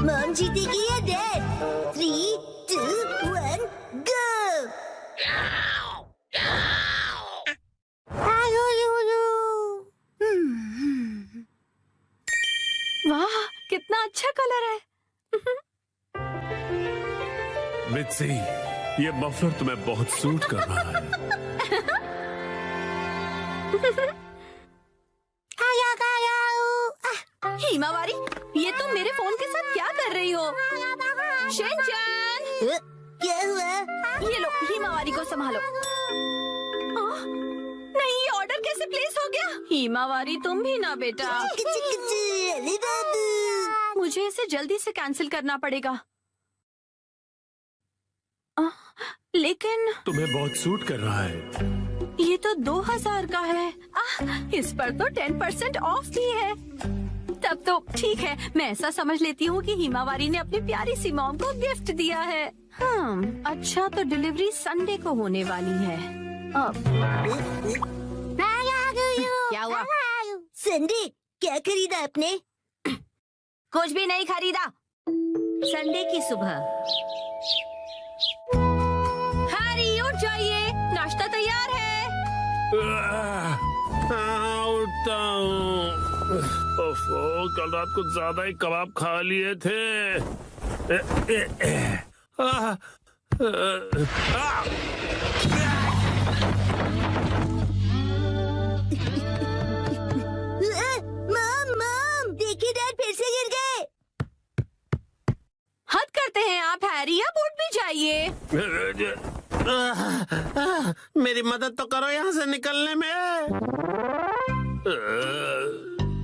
Mom जीतेगी या dad? 3, 2, 1, गो! वाह, कितना अच्छा कलर है। मित्सी, ये मफलर तुम्हें बहुत सूट कर रहा है। हिमावारी, ये तुम मेरे फोन के साथ क्या कर रही हो? शिनचैन! क्या हुआ? ये लो, हिमावारी को संभालो। नहीं, ये ऑर्डर कैसे प्लेस हो गया? हिमावारी, तुम भी ना बेटा। अरे बाबू! मुझे इसे जल्दी से कैंसिल करना पड़ेगा। लेकिन तुम्हें बहुत सूट कर रहा है। ये तो 2000 का है। इस पर तो 10% ऑफ भी है। तब तो ठीक है, मैं ऐसा समझ लेती हूँ कि हिमावारी ने अपनी प्यारी सी मॉम को गिफ्ट दिया है। अच्छा, तो डिलीवरी संडे को होने वाली है। क्या हुआ? संडे, क्या खरीदा आपने? कुछ भी नहीं खरीदा। संडे की सुबह। हैरी, उठ जाइए, नाश्ता तैयार है। उठता हूँ। ओफो, कल रात को ज्यादा ही कबाब खा लिए थे। मॉम, देखिए डैड फिर से गिर गए। हद करते हैं आप हैरी, अब उठ भी जाइए। मेरी मदद तो करो यहाँ से निकलने में।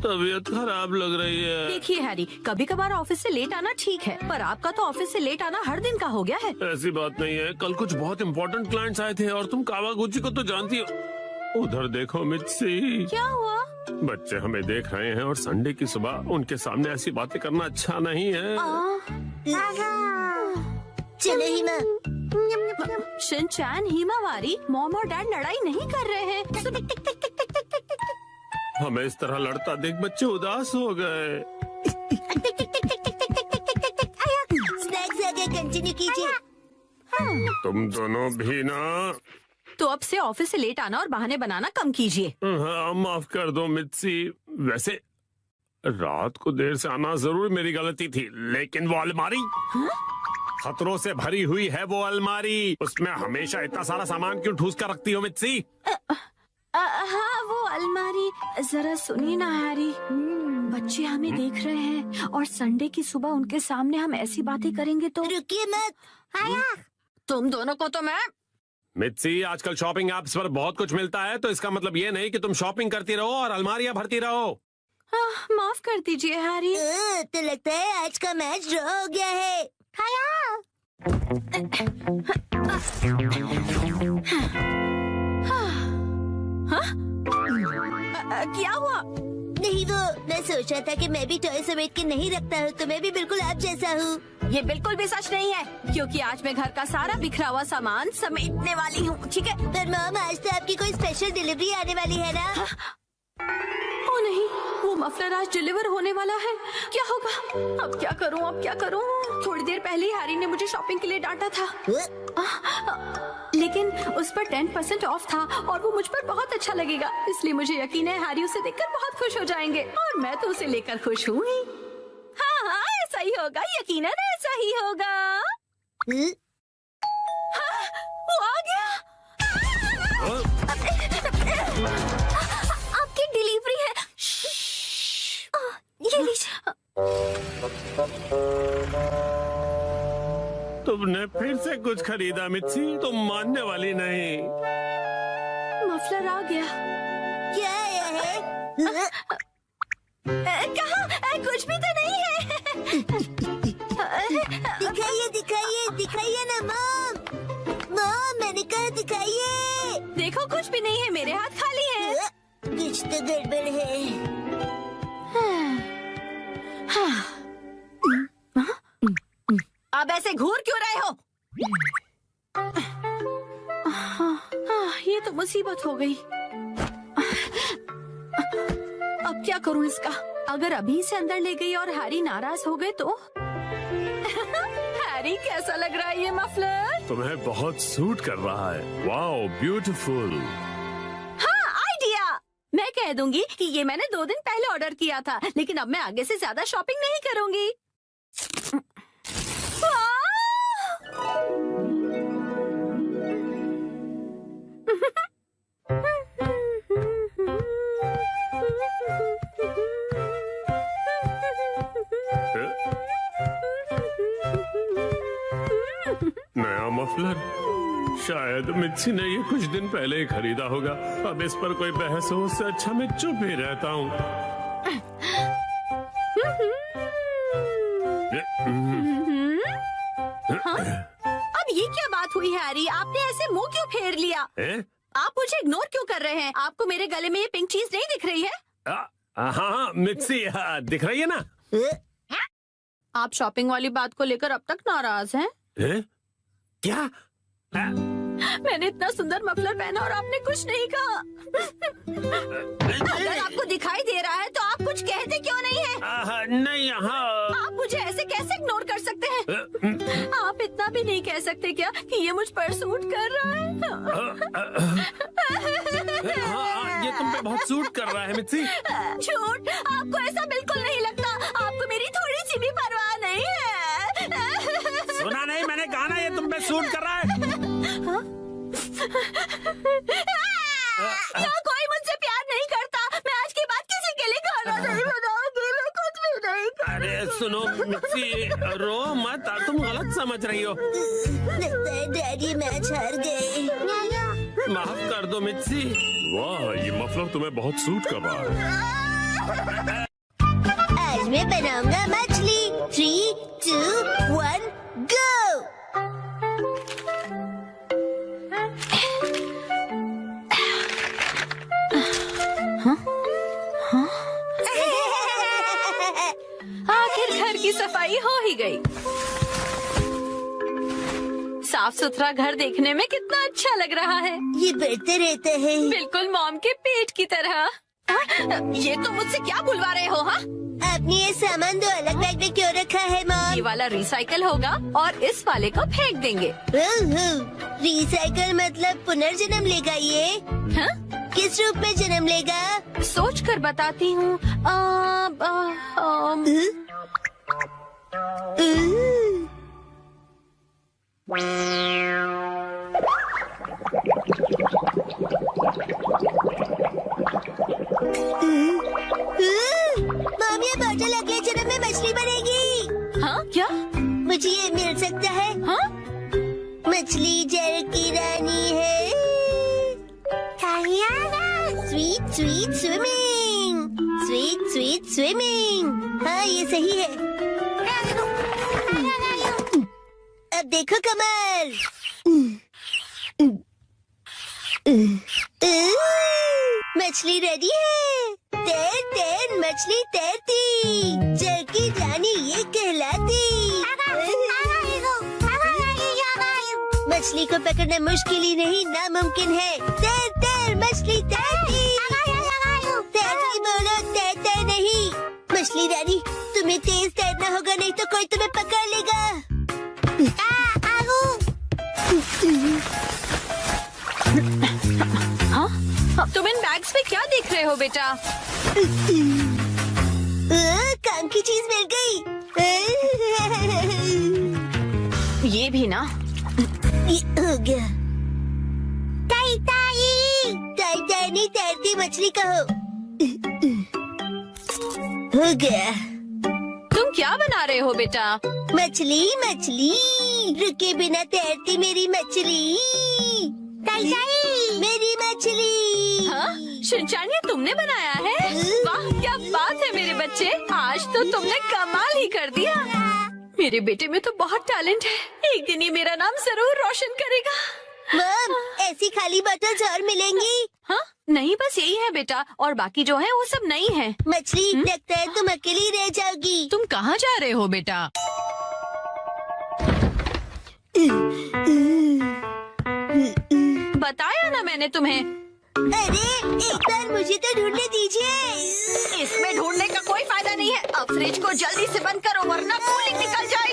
तबीयत खराब लग रही है। देखिए हैरी, कभी कभार ऑफिस से लेट आना ठीक है, पर आपका तो ऑफिस से लेट आना हर दिन का हो गया है। ऐसी बात नहीं है, कल कुछ बहुत इम्पोर्टेंट क्लाइंट्स आए थे और तुम कावागुची को तो जानती हो। उधर देखो मित्सी। क्या हुआ? बच्चे हमें देख रहे हैं और संडे की सुबह उनके सामने ऐसी बातें करना अच्छा नहीं है। चलो हिमा। शिनचैन, हिमावारी, मॉम और डैड लड़ाई नहीं कर रहे हैं। हमें इस तरह लड़ता देख बच्चे उदास हो गए। स्नैक्स आगे कंटिन्यू कीजिए। तुम दोनों भी ना। तो अब से ऑफिस से लेट आना और बहाने बनाना कम कीजिए। हाँ, माफ कर दो मित्सी। वैसे रात को देर से आना जरूर मेरी गलती थी, लेकिन वो अलमारी खतरों से भरी हुई है। वो अलमारी, उसमें हमेशा इतना सारा सामान क्यों ठूस कर रखती हो मित्सी? हाँ, वो अलमारी। जरा सुनिए ना हैरी, बच्चे हमें देख रहे हैं और संडे की सुबह उनके सामने हम ऐसी बातें करेंगे तो। रुकिए मत। तुम दोनों को तो मैं। मित्सी, आजकल शॉपिंग ऐप्स पर बहुत कुछ मिलता है, तो इसका मतलब ये नहीं कि तुम शॉपिंग करती रहो और अलमारियां भरती रहो। माफ कर दीजिए हैरी। तो लगता है आज का मैच ड्रॉ हो गया है। क्या हुआ? नहीं, वो मैं सोच रहा था कि मैं भी टॉय समेट के नहीं रखता हूँ, तो मैं भी बिल्कुल आप जैसा हूँ। ये बिल्कुल भी सच नहीं है, क्योंकि आज मैं घर का सारा बिखरा हुआ सामान समेटने वाली हूँ, ठीक है? पर मॉम, आज तो आपकी कोई स्पेशल डिलीवरी आने वाली है ना? ओ नहीं, वो मफलर आज डिलीवर होने वाला है। क्या होगा? अब क्या करूँ, अब क्या करूँ? थोड़ी देर पहले हैरी ने मुझे शॉपिंग के लिए डांटा था, लेकिन उस पर 10% ऑफ था और वो मुझ पर बहुत अच्छा लगेगा, इसलिए मुझे यकीन है हैरी उसे देखकर बहुत खुश हो जाएंगे और मैं तो उसे लेकर खुश हूँ ही। हाँ हाँ, ऐसा ही होगा, यकीनन ऐसा ही होगा। हाँ, वो आ गया। आपकी डिलीवरी है। ये लीजिए। तुमने फिर से कुछ खरीदा मित्सी, तुम मानने वाली नहीं। मफलर आ गया। क्या आया है? कहाँ? कुछ भी तो नहीं है। दिखाइए दिखाइए दिखाइए ना मॉम। मॉम, मैंने कहा दिखाइए। देखो, कुछ भी नहीं है, मेरे हाथ खाली है। कुछ तो गड़बड़ है। अब ऐसे घूर क्यों रहे हो? ये तो मुसीबत हो गई। अब क्या करूं इसका? अगर अभी से अंदर ले गई और हैरी नाराज हो गए तो? हैरी, कैसा लग रहा है ये मफलर? तुम्हें बहुत सूट कर रहा है। Wow, beautiful. हाँ, आइडिया। मैं कह दूंगी कि ये मैंने 2 दिन पहले ऑर्डर किया था, लेकिन अब मैं आगे से ज्यादा शॉपिंग नहीं करूंगी। नया मफलर, शायद मित्सी ने ये कुछ दिन पहले ही खरीदा होगा। अब इस पर कोई बहस हो, उससे अच्छा मैं चुप ही रहता हूँ। हाँ? अब ये क्या बात हुई हैरी? आपने ऐसे मुंह क्यों फेर लिया? आप मुझे इग्नोर क्यों कर रहे हैं? आपको मेरे गले में ये पिंक चीज नहीं दिख रही है? हाँ मित्सी, दिख रही है ना? आप शॉपिंग वाली बात को लेकर अब तक नाराज हैं? क्या? मैंने इतना सुंदर मफलर पहना और आपने कुछ नहीं कहा। अगर आपको दिखाई दे रहा है तो आप कुछ कहते क्यों नहीं है? नहीं, हाँ। आप मुझे ऐसे कैसे इग्नोर कर सकते हैं? आप इतना भी नहीं कह सकते क्या कि ये मुझ पर सूट कर रहा है? हाँ, ये तुम पे बहुत सूट कर रहा है मित्सी। झूठ, आपको ऐसा बिल्कुल नहीं लगता। आपको मेरी थोड़ी सी भी परवाह नहीं है। सुना नहीं, मैंने कहा ना ये तुम पे सूट कर रहा है। क्या कोई मुझसे प्यार नहीं करता? मैं आज के बाद किसी के लिए खाना नहीं बनाऊंगी। मैं कुछ भी नहीं करूंगी। अरे सुनो मित्सी, रो मत, तुम गलत समझ रही हो। लगता है डैडी मैच हार गए। माफ कर दो मित्सी। वाह, ये मफलर तुम्हें बहुत सूट कर रहा है। आज मैं बनाऊंगा मछली। 3, 2, 1, गो। आखिर घर की सफाई हो ही गई। साफ सुथरा घर देखने में कितना अच्छा लग रहा है। ये बढ़ते रहता है। बिल्कुल मॉम के पेट की तरह। ये तो मुझसे क्या बुलवा रहे हो? हाँ, आपने ये सामान 2 अलग बैग में क्यों रखा है ये मॉम? वाला रिसाइकल होगा और इस वाले को फेंक देंगे। रिसाइकल मतलब पुनर्जन्म लेगा ये? हाँ? किस रूप में जन्म लेगा? सोच कर बताती हूँ। मॉम, ये बॉटल अगले जन्म में मछली बनेगी। हाँ, क्या? मुझे ये मिल सकता है? हाँ? मछली जल की रानी है। Sweet sweet swimming, sweet sweet swimming. हाँ, ये सही है। अब देखो कमल। मछली रेडी है। तैर तैर मछली तैरती, जल की रानी ये कहलाती। मछली को पकड़ना मुश्किल ही नहीं, नामुमकिन है। तैर तैर मछली तैरती। तैरती बोलो, तैरते नहीं। मछली रानी, तुम्हें तेज तैरना होगा, नहीं तो कोई तुम्हें पकड़ लेगा। हाँ? तुम इन बैग्स में क्या देख रहे हो बेटा? काम की चीज मिल गई। ये भी ना। ये हो गया। ताई ताई, ताई ताई नहीं, तैरती मछली कहो। हो गया। तुम क्या बना रहे हो बेटा? मछली मछली, रुके बिना तैरती मेरी मछली। ताई ताई, मेरी मछली। हाँ? शिनचान, ये तुमने बनाया है? वाह, क्या बात है मेरे बच्चे, आज तो तुमने कमाल ही कर दिया। मेरे बेटे में तो बहुत टैलेंट है। एक दिन ये मेरा नाम जरूर रोशन करेगा। मॉम, ऐसी खाली बॉटल्स और मिलेंगी? हाँ? नहीं, बस यही है बेटा, और बाकी जो है वो सब नहीं है। मछली, लगता है तुम अकेली रह जाओगी। तुम कहाँ जा रहे हो बेटा? बताया ना मैंने तुम्हें। अरे, एक बार मुझे तो ढूंढने दीजिए। इसमें ढूंढने का कोई फायदा नहीं है। अब फ्रिज को जल्दी से बंद करो वरना कूलिंग निकल जाए।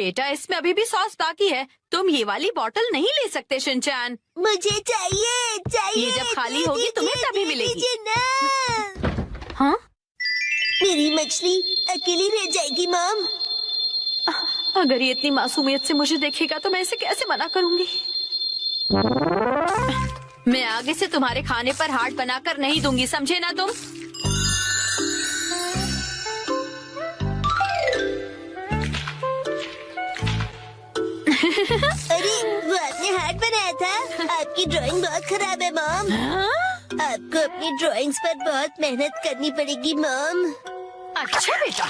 बेटा इसमें अभी भी सॉस बाकी है, तुम ये वाली बोतल नहीं ले सकते शिनचैन। मुझे चाहिए। ये जब खाली होगी तुम्हें तभी मिलेगी। दीजिए ना। हाँ मेरी मछली अकेली रह जाएगी मॉम। अगर ये इतनी मासूमियत से मुझे देखेगा तो मैं इसे कैसे मना करूंगी। मैं आगे से तुम्हारे खाने पर हाथ बनाकर नहीं दूंगी, समझे ना तुम। अरे वो आपने हार्ट बनाया था। आपकी ड्राइंग बहुत खराब है मॉम। आपको अपनी ड्राइंग्स पर बहुत मेहनत करनी पड़ेगी मॉम। अच्छा बेटा,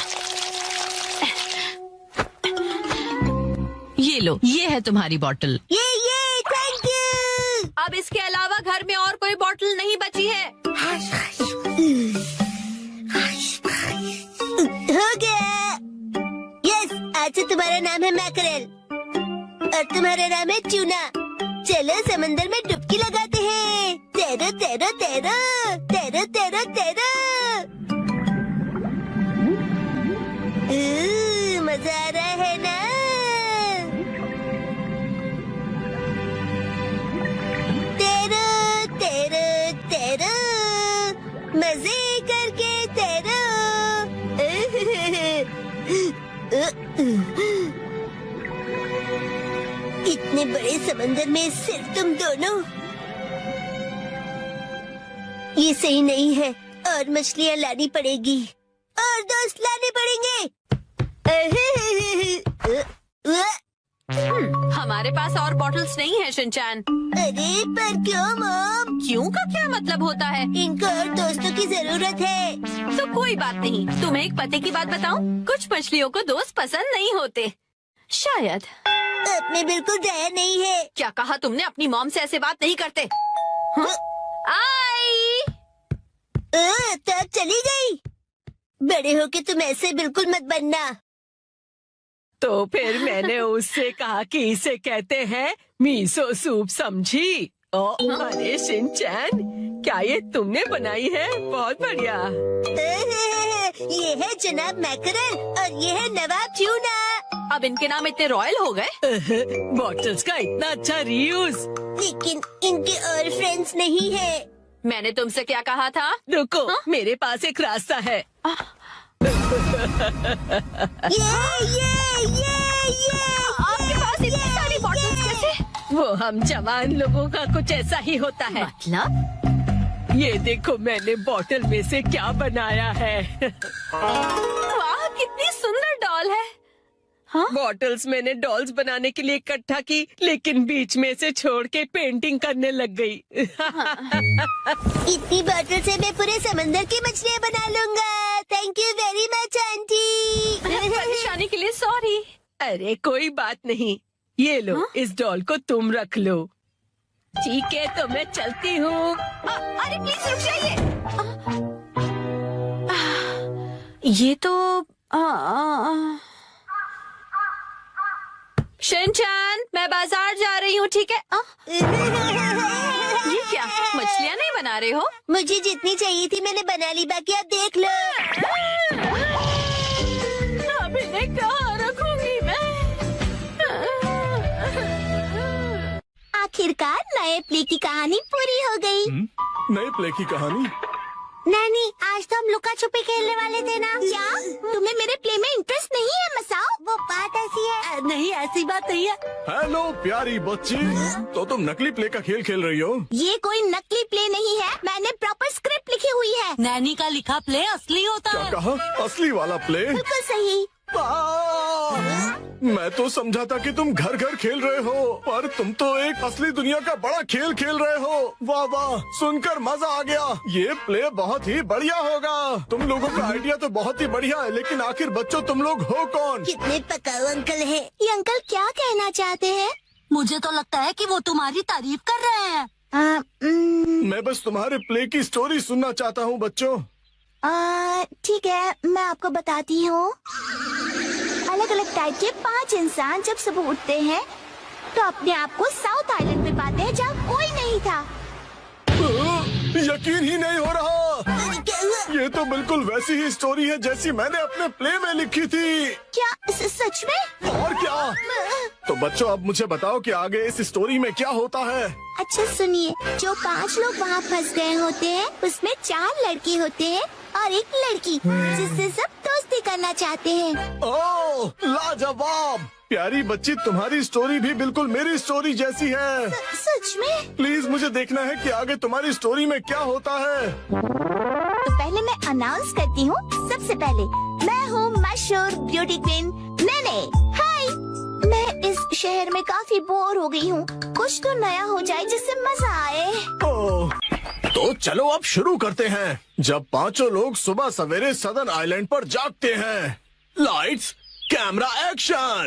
ये लो, ये है तुम्हारी बोतल। ये थैंक यू। अब इसके अलावा घर में और कोई बोतल नहीं बची है। हो गया। यस, आज से तुम्हारा नाम है मैकरेल और तुम्हारा नाम है ट्यूना। चलो समंदर में डुबकी लगाते हैं। तैरो तैरो तैरो तैरो तैरो तैरो। मजा आ रहा है ना? तैरो तैरो तैरो, मजे करके तैरो। इतने बड़े समंदर में सिर्फ तुम दोनों, ये सही नहीं है। और मछलियाँ लानी पड़ेगी और दोस्त लाने पड़ेंगे। हमारे पास और बॉटल्स नहीं है शिनचैन। अरे पर क्यों मॉम? क्यों का क्या मतलब होता है? इनको और दोस्तों की जरूरत है। तो कोई बात नहीं, तुम्हें एक पते की बात बताऊं? कुछ मछलियों को दोस्त पसंद नहीं होते, शायद। आपने बिल्कुल दया नहीं है। क्या कहा तुमने? अपनी मॉम से ऐसे बात नहीं करते। हाँ? आई तो अब चली गई। बड़े होके तुम ऐसे बिल्कुल मत बनना। तो फिर मैंने उससे कहा कि इसे कहते हैं मीसो सूप, समझी? अरे शिनचैन, क्या ये तुमने बनाई है? बहुत बढ़िया। ये है जनाब मैकरल और ये है नवाब ट्यूना। अब इनके नाम इतने रॉयल हो गए। बॉटल्स का इतना अच्छा रीयूज। लेकिन इनके और फ्रेंड्स नहीं है। मैंने तुमसे क्या कहा था? रुको, मेरे पास एक रास्ता है। आपके पास इतनी सारी बॉटल्स कैसे? वो हम जवान लोगों का कुछ ऐसा ही होता है। मतलब? ये देखो मैंने बॉटल में से क्या बनाया है। वाह, कितनी सुंदर डॉल है। हाँ? बॉटल्स मैंने डॉल्स बनाने के लिए इकट्ठा की, लेकिन बीच में से छोड़ के पेंटिंग करने लग गई। इतनी बॉटल से मैं पूरे समंदर की मछलियाँ बना लूंगा। Thank you very much aunty. परेशानी के लिए सॉरी। अरे कोई बात नहीं, ये लो। इस डॉल को तुम रख लो। ठीक है, तो मैं चलती हूँ। अरे प्लीज रुक जाइए। ये तो शिनचैन, मैं बाजार जा रही हूँ, ठीक है? ये क्या, मछलियाँ नहीं बना रहे हो? मुझे जितनी चाहिए थी मैंने बना ली, बाकी आप देख लो। अब इन्हें कहाँ रखूंगी मैं? आखिरकार नए प्ले की कहानी पूरी हो गई। नए प्ले की कहानी? नानी, आज तो हम लुका छुपी खेलने वाले थे ना। क्या तुम्हें मेरे प्ले में इंटरेस्ट नहीं है मसाओ? वो बात ऐसी है। नहीं, ऐसी बात नहीं है। हेलो प्यारी बच्ची, तो तुम नकली प्ले का खेल खेल रही हो? ये कोई नकली प्ले नहीं है, मैंने प्रॉपर स्क्रिप्ट लिखी हुई है। नैनी का लिखा प्ले असली होता क्या है। कहा? असली वाला प्ले? बिल्कुल सही। मैं तो समझा था कि तुम घर घर खेल रहे हो, पर तुम तो एक असली दुनिया का बड़ा खेल खेल रहे हो। वाह वाह, सुनकर मजा आ गया। ये प्ले बहुत ही बढ़िया होगा। तुम लोगों का आइडिया तो बहुत ही बढ़िया है, लेकिन आखिर बच्चों तुम लोग हो कौन? कितने पकाऊ अंकल हैं। ये अंकल क्या कहना चाहते हैं? मुझे तो लगता है कि वो तुम्हारी तारीफ कर रहे हैं। मैं बस तुम्हारे प्ले की स्टोरी सुनना चाहता हूँ बच्चों। ठीक है, मैं आपको बताती हूँ। अलग अलग टाइप के 5 इंसान जब सुबह उठते हैं तो अपने आप को साउथ आइलैंड में पाते हैं जहाँ कोई नहीं था। यकीन ही नहीं हो रहा। क्या हुआ? ये तो बिल्कुल वैसी ही स्टोरी है जैसी मैंने अपने प्ले में लिखी थी। क्या सच में? और क्या? तो बच्चों अब मुझे बताओ कि आगे इस स्टोरी में क्या होता है। अच्छा सुनिए, जो 5 लोग वहाँ फंस गए होते हैं उसमें 4 लड़के होते हैं और 1 लड़की जिससे सब दोस्ती करना चाहते हैं। ओह लाजवाब! प्यारी बच्ची, तुम्हारी स्टोरी भी बिल्कुल मेरी स्टोरी जैसी है। सच में? प्लीज मुझे देखना है कि आगे तुम्हारी स्टोरी में क्या होता है। तो पहले मैं अनाउंस करती हूँ। सबसे पहले मैं हूँ मशहूर ब्यूटी क्वीन नेने। हाय, मैं इस शहर में काफी बोर हो गई हूँ। कुछ तो नया हो जाए जिससे मजा आए। ओह, तो चलो अब शुरू करते हैं। जब 5 लोग सुबह सवेरे सदन आइलैंड पर जागते हैं। Lights, camera, action.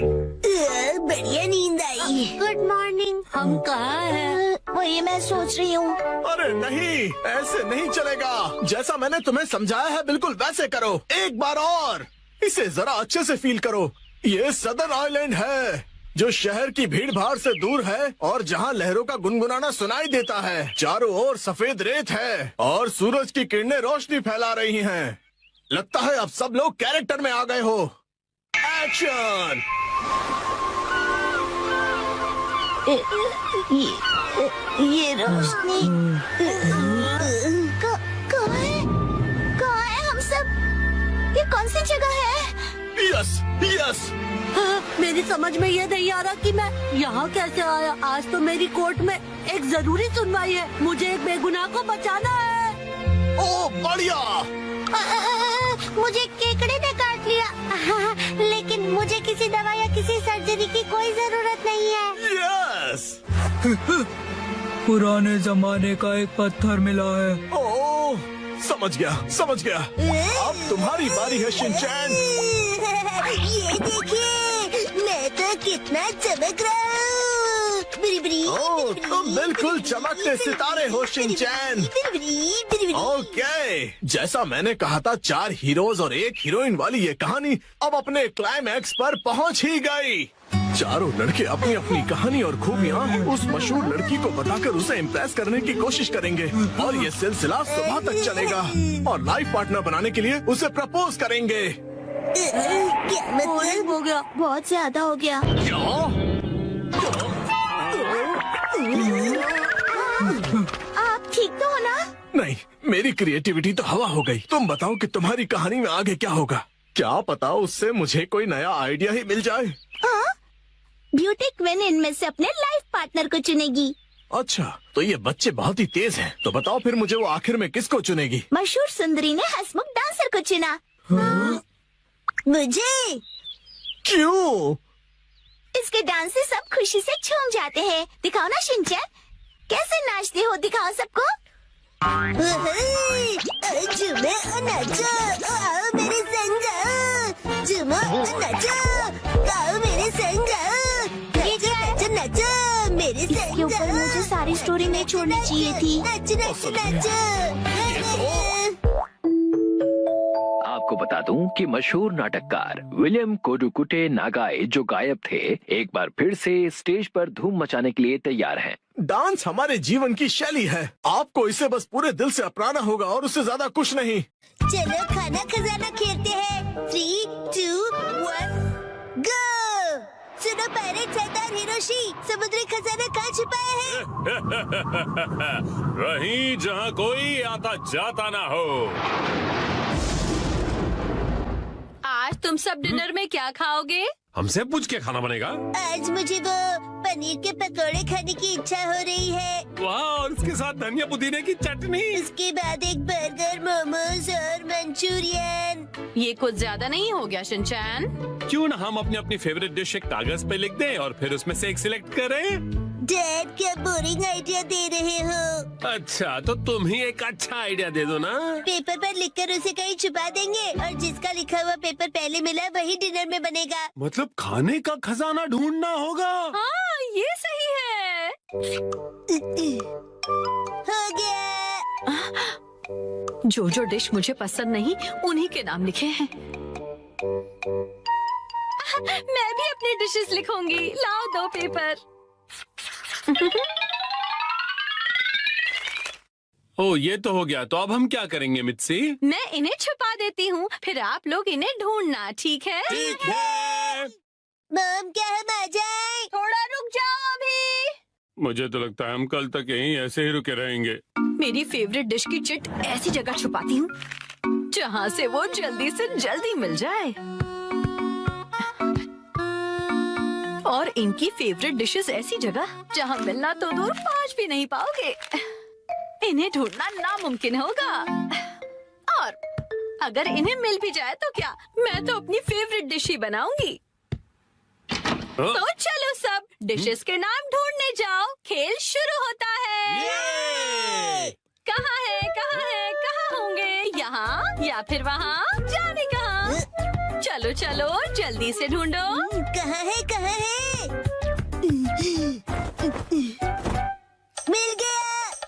बढ़िया नींद आई। Good morning. हम कहाँ हैं? वही मैं सोच रही हूँ। अरे नहीं, ऐसे नहीं चलेगा। जैसा मैंने तुम्हें समझाया है बिल्कुल वैसे करो। एक बार और इसे जरा अच्छे से फील करो। ये सदर आइलैंड है जो शहर की भीड़ भाड़ से दूर है और जहाँ लहरों का गुनगुनाना सुनाई देता है। चारों ओर सफेद रेत है और सूरज की किरणें रोशनी फैला रही हैं। लगता है अब सब लोग कैरेक्टर में आ गए हो। एक्शन। ये रोशनी कहाँ है हम सब? ये कौन सी जगह है? Yes yes. मेरी समझ में ये नहीं आ रहा कि मैं यहाँ कैसे आया। आज तो मेरी कोर्ट में एक जरूरी सुनवाई है। मुझे एक बेगुनाह को बचाना है। ओ बढ़िया। मुझे केकड़े ने काट लिया। लेकिन मुझे किसी दवा या किसी सर्जरी की कोई जरूरत नहीं है। यस। पुराने जमाने का एक पत्थर मिला है। ओह, समझ गया। अब तुम्हारी बारी है शिनचैन। ये देखिए, मैं तो कितना चमक रहा हूँ। ओह, तुम बिल्कुल चमकते सितारे हो शिनचैन। ओके, जैसा मैंने कहा था 4 हीरोज और 1 हीरोइन वाली ये कहानी अब अपने क्लाइमैक्स पर पहुंच ही गई। चारों लड़के अपनी अपनी कहानी और खूबियाँ उस मशहूर लड़की को बताकर उसे इम्प्रेस करने की कोशिश करेंगे और ये सिलसिला सुबह तक चलेगा और लाइफ पार्टनर बनाने के लिए उसे प्रपोज करेंगे। क्या मतलब? हो गया। बहुत ज्यादा हो गया। आप ठीक तो हो ना? नहीं, मेरी क्रिएटिविटी तो हवा हो गई। तुम बताओ कि तुम्हारी कहानी में आगे क्या होगा। क्या पता उससे मुझे कोई नया आइडिया ही मिल जाए। हाँ? ब्यूटी क्वीन इनमें से अपने लाइफ पार्टनर को चुनेगी। अच्छा, तो ये बच्चे बहुत ही तेज हैं। तो बताओ फिर मुझे वो आखिर में किसको चुनेगी? मशहूर सुंदरी ने हंसमुख डांसर को चुना। मुझे? क्यों? इसके डांस से सब खुशी से झूम जाते हैं। दिखाओ ना शिनचैन, कैसे नाचते हो, दिखाओ सबको। झूमो और नाचो, आओ मेरे संग जाओ। झूमो और नाचो, आओ मेरे संग जाओ। ये नाचो नाचो मेरे संग जाओ। ऊपर मुझे सारी स्टोरी नहीं छोड़नी चाहिए थी। नाचो नाचो नाचो। आपको बता दूं कि मशहूर नाटककार विलियम कोडुकुटे नागाई जो गायब थे, एक बार फिर से स्टेज पर धूम मचाने के लिए तैयार हैं। डांस हमारे जीवन की शैली है। आपको इसे बस पूरे दिल से अपनाना होगा और उससे ज्यादा कुछ नहीं। चलो खाना खजाना खेलते हैं। 3, 2, 1, गो। सुनो पायरेट सरदार हिरोशी, समुद्री खजाना कहाँ छुपाया है? वहीं जहाँ कोई आता जाता ना हो। आज तुम सब डिनर में क्या खाओगे? हमसे पूछ के खाना बनेगा। आज मुझे वो पनीर के पकोड़े खाने की इच्छा हो रही है। वाह, और उसके साथ धनिया पुदीने की चटनी। उसके बाद एक बर्गर, मोमोज और मंचूरियन। ये कुछ ज्यादा नहीं हो गया शिनचैन? क्यों ना हम अपनी अपनी फेवरेट डिश एक कागज पे लिख दें और फिर उसमें से एक सिलेक्ट करें। डैड, क्या बोरिंग आइडिया दे रहे हो? अच्छा, तो तुम ही एक अच्छा आइडिया दे दो ना। पेपर पर लिखकर उसे कहीं छुपा देंगे और जिसका लिखा हुआ पेपर पहले मिला वही डिनर में बनेगा। मतलब खाने का खजाना ढूंढना होगा। हाँ, ये सही है। हो गया। जो जो डिश मुझे पसंद नहीं उन्हीं के नाम लिखे हैं। मैं भी अपनी डिशेस लिखूंगी। लाओ 2 पेपर। ओ ये तो हो गया, तो अब हम क्या करेंगे मित्सी? मैं इन्हें छुपा देती हूँ, फिर आप लोग इन्हें ढूंढना, ठीक है? ठीक है। मॉम क्या हम आ जाएं? थोड़ा रुक जाओ अभी। मुझे तो लगता है हम कल तक यहीं ऐसे ही रुके रहेंगे। मेरी फेवरेट डिश की चिट ऐसी जगह छुपाती हूँ जहाँ से वो जल्दी से जल्दी मिल जाए, और इनकी फेवरेट डिशेस ऐसी जगह जहाँ मिलना तो दूर पहुँच भी नहीं पाओगे। इन्हें ढूंढना नामुमकिन होगा, और अगर इन्हें मिल भी जाए तो क्या, मैं तो अपनी फेवरेट डिश ही बनाऊंगी। तो चलो सब डिशेस के नाम ढूंढने जाओ, खेल शुरू होता है। कहाँ है, कहाँ है, कहाँ होंगे? यहाँ या फिर वहाँ? जाने कहाँ? चलो चलो जल्दी से ढूंढो। कहाँ है, कहाँ है? मिल गया।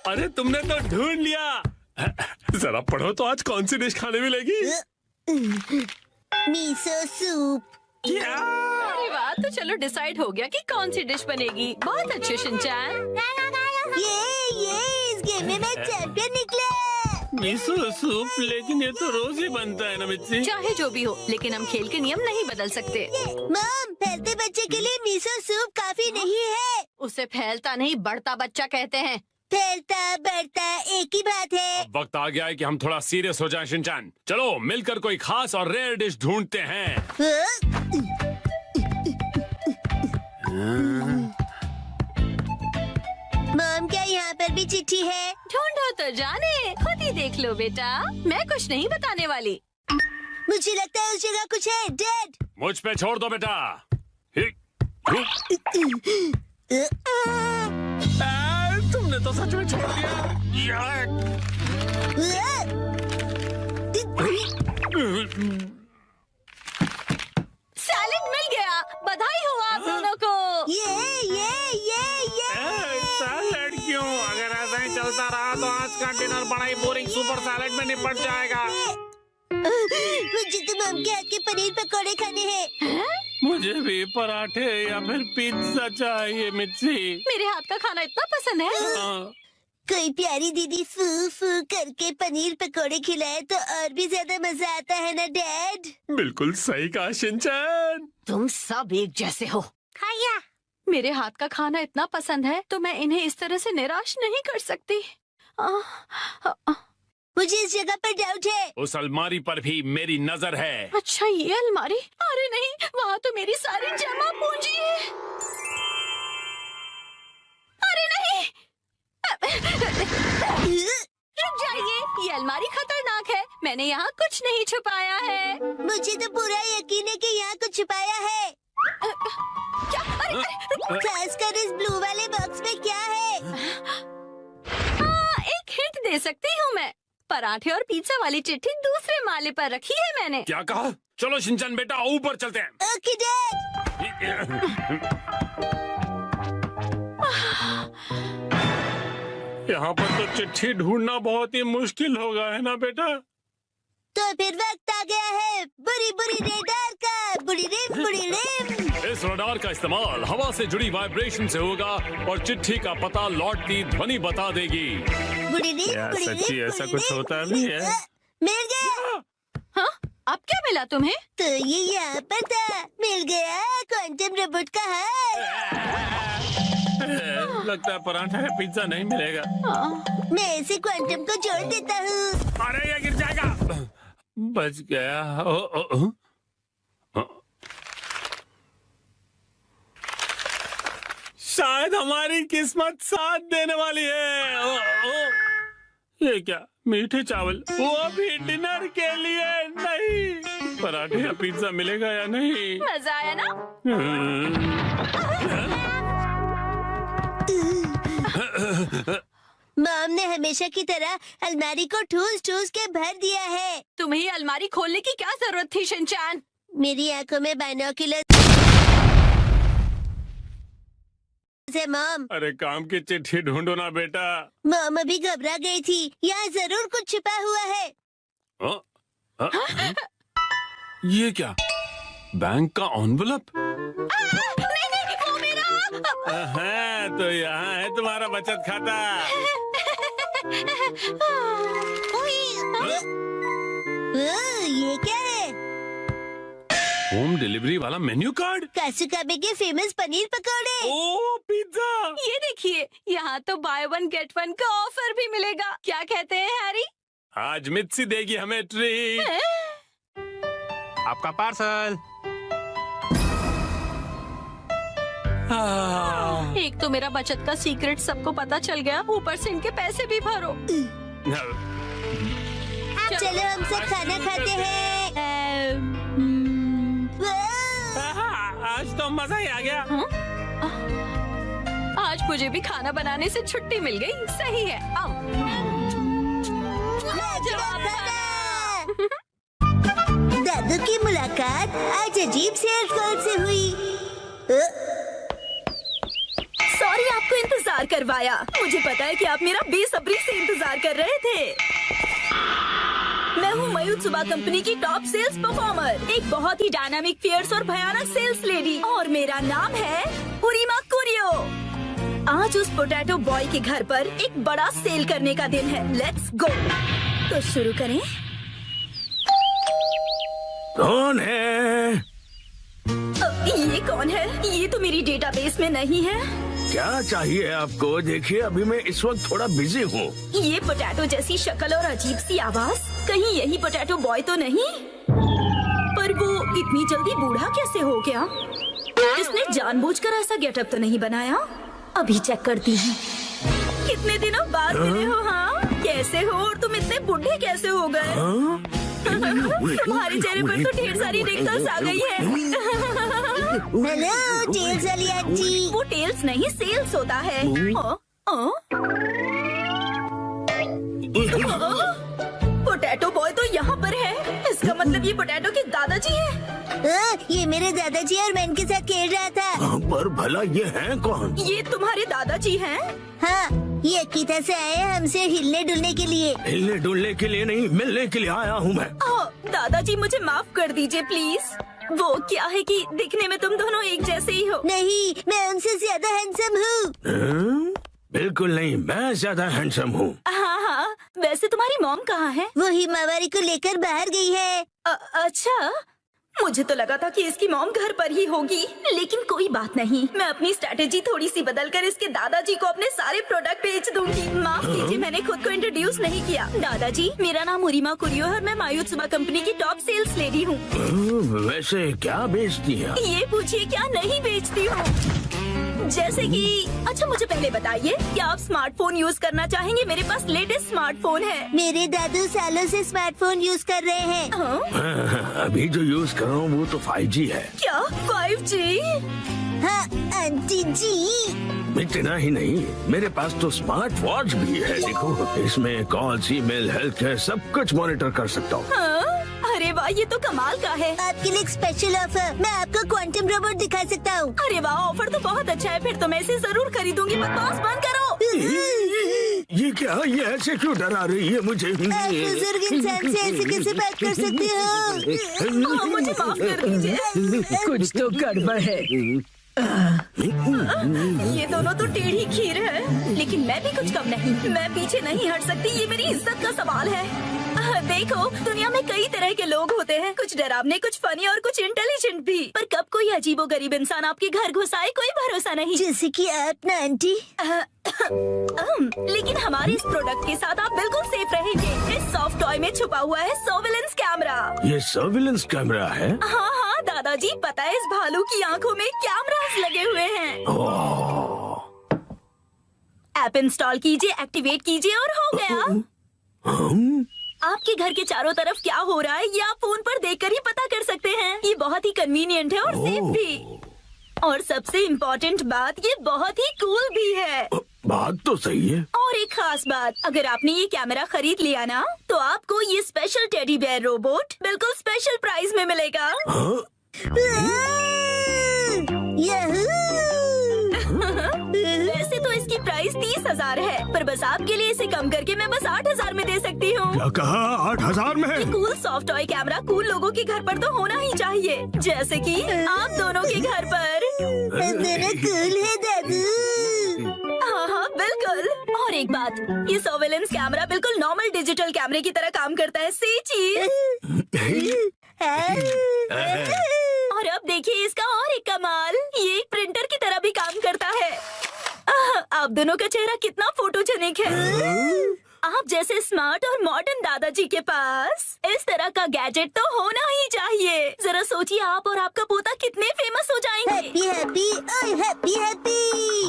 अरे तुमने तो ढूंढ लिया। जरा पढ़ो तो आज कौन सी डिश खाने मिलेगी? मीसो सूप। अरे वाह, तो चलो डिसाइड हो गया कि कौन सी डिश बनेगी। बहुत अच्छे शिनचैन। ये इस गेम में मैं चैंपियन निकला। मिसो सूप, लेकिन ये तो रोज ही बनता है ना मित्सी। चाहे जो भी हो, लेकिन हम खेल के नियम नहीं बदल सकते। मॉम, फैलते बच्चे के लिए मीसो सूप काफी नहीं है। उसे फैलता नहीं बढ़ता बच्चा कहते हैं। फैलता बढ़ता एक ही बात है। अब वक्त आ गया है कि हम थोड़ा सीरियस हो जाएं शिनचैन। चलो मिलकर कोई खास और रेयर डिश ढूंढते हैं। मॉम क्या यहाँ पर भी चिट्ठी है? ढूंढो तो जाने, खुद ही देख लो बेटा, मैं कुछ नहीं बताने वाली। मुझे लगता है उस जगह कुछ है। डैड, मुझ पे छोड़ दो बेटा। तुमने तो सच में छोड़ दिया। सैलेड मिल गया, बधाई हो आप दोनों को। ये सैलेड क्यों? अगर ऐसा ही चलता रहा तो आज का डिनर बड़ा ही बोरिंग सुपर सैलेड में निपट जाएगा। मुझे तो मॉम के हाथ के पनीर पकौड़े खाने हैं। मुझे भी पराठे या फिर पिज्जा चाहिए मिर्ची। मेरे हाथ का खाना इतना पसंद है। कोई प्यारी दीदी फू फू करके पनीर पकौड़े खिलाए तो और भी ज्यादा मजा आता है ना डैड? बिल्कुल सही कहा शिनचैन। तुम सब एक जैसे हो। खाया। मेरे हाथ का खाना इतना पसंद है तो मैं इन्हें इस तरह से निराश नहीं कर सकती। मुझे इस जगह पर डाउट है। उस अलमारी पर भी मेरी नजर है। अच्छा ये अलमारी? अरे नहीं, वहाँ तो मेरी सारी जमा पूंजी है। अरे नहीं, रुक जाइए, ये अलमारी खतरनाक है। मैंने यहाँ कुछ नहीं छुपाया है। मुझे तो पूरा यकीन है कि यहाँ कुछ छुपाया है। क्या? अरे खासकर इस ब्लू वाले बॉक्स में क्या है? एक हिंट दे सकती हूँ मैं। पराठे और पिज्जा वाली चिट्ठी दूसरे माले पर रखी है मैंने। क्या कहा? चलो शिनचैन बेटा ऊपर चलते हैं। Okay dad. यहाँ पर तो चिट्ठी ढूंढना बहुत ही मुश्किल होगा, है ना बेटा? तो फिर वक्त आ गया है बुरी बुरी रेडार का। बुरी रिम। इस रडार का इस्तेमाल हवा से जुड़ी वाइब्रेशन से होगा और चिट्ठी का पता लौटती ध्वनि बता देगी। बुरी रिम, यार, बुरी सच्ची रिम, ऐसा बुरी कुछ रिम, होता भी बुरी है? रिम। मिल गया। हाँ, अब क्या मिला तुम्हें? तो ये यहाँ पर था। मिल गया क्वांटम रोबोट का हार। लगता है पराठा या पिज्जा नहीं मिलेगा। मैं इसे क्वांटम को जोड़ देता हूँ। अरे ये गिर जाएगा। बच गया। शायद हमारी किस्मत साथ देने वाली है। ये क्या? मीठे चावल, वो भी डिनर के लिए नहीं। पराठे या पिज्जा मिलेगा या नहीं? मजा आया ना? मॉम ने हमेशा की तरह अलमारी को ठूस ठूस के भर दिया है। तुम्हें ये अलमारी खोलने की क्या जरूरत थी शिनचैन? मेरी आंखों में बाइनोक्यूलर है मॉम। अरे काम की चिट्ठी ढूंढो ना बेटा। मॉम अभी घबरा गई थी। यहाँ जरूर कुछ छिपा हुआ है। ये क्या? बैंक का एनवेलप? नहीं, वो मेरा। हाँ, तो यहाँ है तुम्हारा बचत खाता। ये क्या है? होम डिलीवरी वाला मेन्यू कार्ड। कासुकाबे के फेमस पनीर पकौड़े। ओ पिज्जा। ये देखिए, यहाँ तो बाय वन गेट वन का ऑफर भी मिलेगा। क्या कहते हैं हैरी? आज मित्सी देगी हमें ट्रीट। आपका पार्सल। एक तो मेरा बचत का सीक्रेट सबको पता चल गया, ऊपर से इनके पैसे भी भरो। चलो हम सब खाना खाते हैं। आज तो मजा ही आ गया। आज मुझे भी खाना बनाने से छुट्टी मिल गई। सही है, आओ। दादू की मुलाकात आज अजीब सेल्स गर्ल से हुई। सॉरी आपको इंतजार करवाया। मुझे पता है कि आप मेरा बेसब्री से इंतजार कर रहे थे। मैं हूँ मायुत्सुबा कंपनी की टॉप सेल्स परफॉर्मर, एक बहुत ही डायनामिक, फियर्स और भयानक सेल्स लेडी, और मेरा नाम है उरीमा कुरियो। आज उस पोटैटो बॉय के घर पर एक बड़ा सेल करने का दिन है। Let's go. तो शुरू करें। कौन है? ये कौन है? ये तो मेरी डेटाबेस में नहीं है। क्या चाहिए आपको? देखिए अभी मैं इस वक्त थोड़ा बिजी हूँ। ये पोटैटो जैसी शक्ल और अजीब सी आवाज, कहीं यही पोटैटो बॉय तो नहीं? पर वो इतनी जल्दी बूढ़ा कैसे हो गया? इसने जानबूझकर ऐसा गेटअप तो नहीं बनाया? अभी चेक करती हूँ। कितने दिनों बाद मिले हो? हाँ, कैसे हो? और तुम इतने बूढ़े कैसे हो गए? तुम्हारे चेहरे पर तो ढेर सारी रिंकल्स आ गई है। हेलो टेल्स वाली आंटी। वो टेल्स नहीं, सेल्स होता है। पोटैटो बॉय तो यहाँ पर है। इसका मतलब ये पोटैटो के दादाजी हैं। ये मेरे दादाजी और मैं इनके साथ खेल रहा था। पर भला ये हैं कौन? ये तुम्हारे दादाजी हैं? हाँ, ये अकीता से आए हैं हमसे हिलने डुलने के लिए। हिलने डुलने के लिए नहीं, मिलने के लिए आया हूँ मैं। दादाजी मुझे माफ कर दीजिए प्लीज। वो क्या है कि दिखने में तुम दोनों एक जैसे ही हो। नहीं, मैं उनसे ज्यादा हैंडसम हूँ। बिल्कुल नहीं, मैं ज्यादा हैंडसम हूँ। हाँ, वैसे तुम्हारी मॉम कहाँ है? वो हिमावारी को लेकर बाहर गई है। अच्छा, मुझे तो लगा था कि इसकी मॉम घर पर ही होगी, लेकिन कोई बात नहीं। मैं अपनी स्ट्रेटेजी थोड़ी सी बदलकर इसके दादाजी को अपने सारे प्रोडक्ट बेच दूंगी। माफ कीजिए, मैंने खुद को इंट्रोड्यूस नहीं किया। दादाजी, मेरा नाम उरीमा कुरियो है और मैं मायुत्सुबा कंपनी की टॉप सेल्स लेडी हूँ। वैसे क्या बेचती है? ये पूछिए, क्या नहीं बेचती हूँ। जैसे कि, अच्छा मुझे पहले बताइए, क्या आप स्मार्टफोन यूज करना चाहेंगे? मेरे पास लेटेस्ट स्मार्टफोन है। मेरे दादू सालों से स्मार्टफोन यूज कर रहे हैं। अभी जो यूज कर रहा हूँ वो तो 5G है। क्या 5G? हाँ आंटी जी। इतना ही नहीं, मेरे पास तो स्मार्ट वॉच भी है। देखो, इसमें कॉल्स, ईमेल, हेल्थ केयर सब कुछ मॉनिटर कर सकता हूँ। अरे वाह, ये तो कमाल का है। आपके लिए एक स्पेशल ऑफर, मैं आपको क्वांटम रोबोट दिखा सकता हूँ। अरे वाह, ऑफर तो बहुत अच्छा है। फिर तो मैं इसे जरूर खरीदूंगी। बकवास बंद करो। ये क्या? ये ऐसे क्यों डरा रही है मुझे? आप बुजुर्ग इंसान से ऐसे कैसे बात कर सकते हो? मुझे माफ कर दीजिए। कुछ तो गड़बड़ है। ये दोनों तो टेढ़ी खीर है, लेकिन मैं भी कुछ कम नहीं। मैं पीछे नहीं हट सकती, ये मेरी इज्जत का सवाल है। देखो, दुनिया में कई तरह के लोग होते हैं, कुछ डरावने, कुछ फनी और कुछ इंटेलिजेंट भी। पर कब कोई अजीबोगरीब इंसान आपके घर घुस आए, कोई भरोसा नहीं। जैसे कि आप ना आंटी। लेकिन हमारे इस प्रोडक्ट के साथ आप बिल्कुल सेफ रहेंगे। इस सॉफ्ट टॉय में छुपा हुआ है सर्विलेंस कैमरा। ये सर्विलेंस कैमरा है? हाँ हाँ दादाजी, पता है इस भालू की आंखों में कैमरास लगे हुए हैं। ऐप इंस्टॉल कीजिए, एक्टिवेट कीजिए और हो गया। आपके घर के चारों तरफ क्या हो रहा है, ये आप फोन पर देखकर ही पता कर सकते हैं। ये बहुत ही कन्वीनियंट है और सेफ भी। और सबसे इम्पोर्टेंट बात, ये बहुत ही कूल भी है। बात तो सही है। और एक खास बात, अगर आपने ये कैमरा खरीद लिया ना, तो आपको ये स्पेशल टेडी बेयर रोबोट बिल्कुल स्पेशल प्राइस में मिलेगा। वैसे तो इसकी प्राइस 30,000 है, पर बस आपके लिए इसे कम करके मैं बस 8,000 में दे सकती हूँ। क्या कहा? 8,000 में? ये cool soft toy camera cool लोगों के घर पर तो होना ही चाहिए, जैसे कि आप दोनों के घर पर। दोनों कूल है दादू। हाँ हाँ बिल्कुल। बिल्कुल। और एक बात, ये सर्वेलेंस कैमरा बिल्कुल नॉर्मल डिजिटल कैमरे की तरह काम करता है। सी चीज। और अब देखिए इसका और एक कमाल, ये एक प्रिंटर की तरह भी काम करता है। आप दोनों का चेहरा कितना फोटोजेनिक है। आप जैसे स्मार्ट और मॉडर्न दादाजी के पास इस तरह का गैजेट तो होना ही चाहिए। जरा सोचिए, आप और आपका पोता कितने फेमस हो जाएंगे। हैप्पी हैप्पी ओए हैप्पी हैप्पी।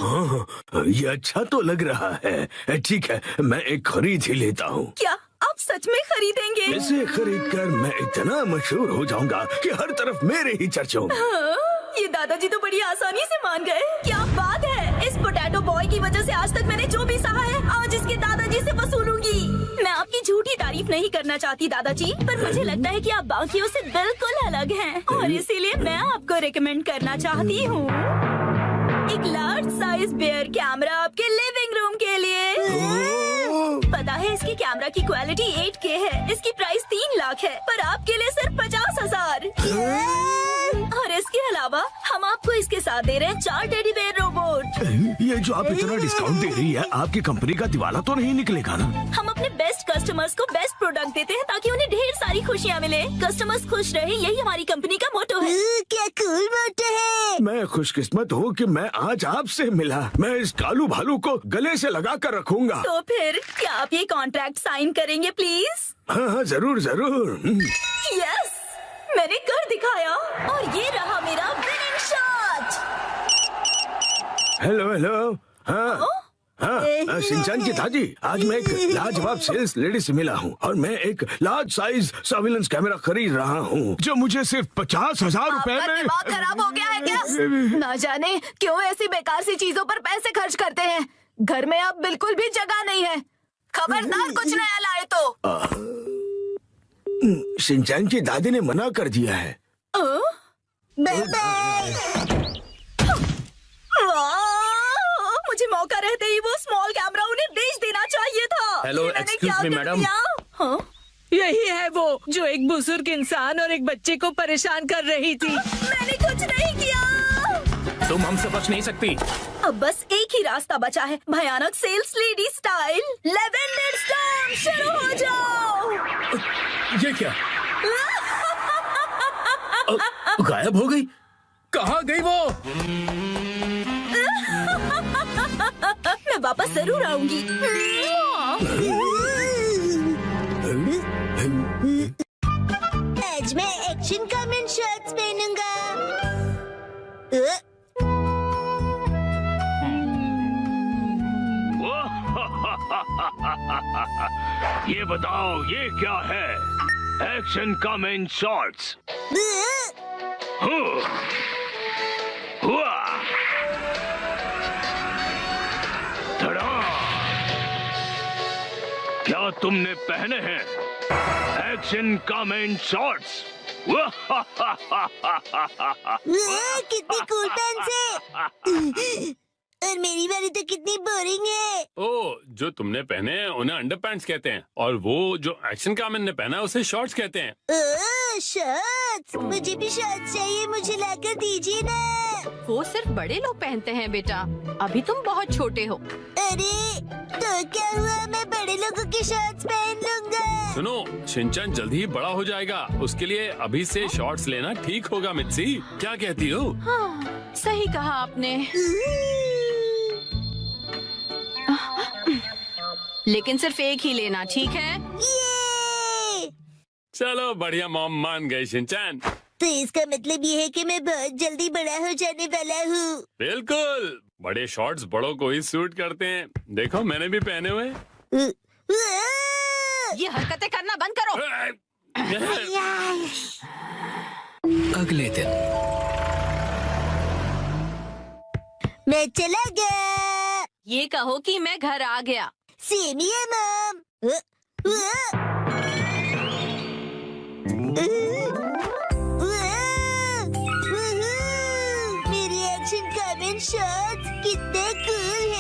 हाँ, ये अच्छा तो लग रहा है। ठीक है, मैं एक खरीद ही लेता हूँ। क्या आप सच में खरीदेंगे? इसे खरीद कर मैं इतना मशहूर हो जाऊंगा कि हर तरफ मेरे ही चर्चे होंगे। ये दादाजी तो बड़ी आसानी से मान गए। क्या बात है, इस पोटैटो बॉय की वजह से आज तक मैंने जो भी सहा है आज इसके दादाजी से वसूलूंगी। मैं आपकी झूठी तारीफ नहीं करना चाहती दादाजी, पर मुझे लगता है कि आप बाकियों से बिल्कुल अलग हैं और इसीलिए मैं आपको रिकमेंड करना चाहती हूँ एक लार्ज साइज बेयर कैमरा आपके लिविंग रूम के लिए। पता है इसकी कैमरा की क्वालिटी 8K है, इसकी प्राइस 3 लाख है, पर आपके लिए सिर्फ 50,000। और इसके अलावा हम आपको इसके साथ दे रहे हैं 4 टेडी बेयर रोबोट। ये जो आप इतना डिस्काउंट दे रही है, आपकी कंपनी का दिवाला तो नहीं निकलेगा ना? हम अपने बेस्ट कस्टमर्स को बेस्ट प्रोडक्ट देते हैं ताकि उन्हें ढेर सारी खुशियाँ मिले। कस्टमर्स खुश रहे, यही हमारी कंपनी का मोटो है। क्या कूल मोटो है। मैं खुशकिस्मत हूँ कि मैं आज आपसे मिला। मैं इस कालू भालू को गले से लगा कर रखूंगा। तो फिर क्या आप ये कॉन्ट्रैक्ट साइन करेंगे प्लीज? हाँ हाँ, जरूर जरूर। यस, मैंने कर दिखाया और ये रहा मेरा विनिंग शॉट। Hello hello. हाँ हाँ, शिनचैन की दादी, आज मैं एक लाजवाब सेल्स लेडी से मिला हूँ और मैं एक लार्ज साइज सर्विलेंस कैमरा खरीद रहा हूँ जो मुझे सिर्फ 50,000 रुपए आपका में। दिमाग खराब हो गया है क्या? ना जाने क्यों ऐसी बेकार सी चीजों पर पैसे खर्च करते हैं। घर में अब बिल्कुल भी जगह नहीं है। खबरदार कुछ नया लाए तो। शिनचैन की दादी ने मना कर दिया है। Bye bye. मुझे मौका रहते ही वो स्मॉल कैमरा उन्हें बेच देना चाहिए था। हेलो, ये मैंने एक्सक्यूज क्या मी, कर मैडम। दिया? हाँ? यही है वो जो एक बुजुर्ग इंसान और एक बच्चे को परेशान कर रही थी। मैंने कुछ नहीं किया। तुम हमसे बच नहीं सकती। अब बस एक ही रास्ता बचा है, भयानक sales lady style. Lavender storm शुरू हो जाओ। ये क्या? गायब हो गई? कहाँ गई वो? मैं वापस जरूर आऊंगी। आज मैं एक्शन कमेंट शर्ट्स पहनूंगा। ये बताओ, ये क्या है? Action comment shots. क्या तुमने पहने हैं एक्शन कमेंट शॉट्स? कितनी कूल पेंस है। और मेरी वाली तो कितनी बोरिंग है। ओ, जो तुमने पहने हैं उन्हें अंडरपैंट्स कहते हैं और वो जो एक्शन कामन ने पहना है उसे शॉर्ट्स कहते हैं। ओह शर्ट्स, मुझे भी शर्ट्स चाहिए, मुझे लाकर दीजिए ना। वो सिर्फ बड़े लोग पहनते हैं बेटा, अभी तुम बहुत छोटे हो। अरे तो क्या हुआ, मैं बड़े लोगों की शर्ट्स पहन लूंगा। सुनो, शिनचैन जल्दी ही बड़ा हो जाएगा, उसके लिए अभी से शॉर्ट्स लेना ठीक होगा। मित्सी, क्या कहती हो? हाँ, सही कहा आपने। लेकिन सिर्फ एक ही लेना, ठीक है? ये चलो बढ़िया, मॉम मान गई शिनचैन। तो इसका मतलब ये है कि मैं बहुत जल्दी बड़ा हो जाने वाला हूँ। बिल्कुल, बड़े शॉर्ट्स बड़ों को ही सूट करते हैं। देखो मैंने भी पहने हुए। ये हरकतें करना बंद करो। अगले दिन मैं चला गया। ये कहो कि मैं घर आ गया। सेम ही है मॉम। मेरी एक्शन कमेंट शॉट्स कितने कूल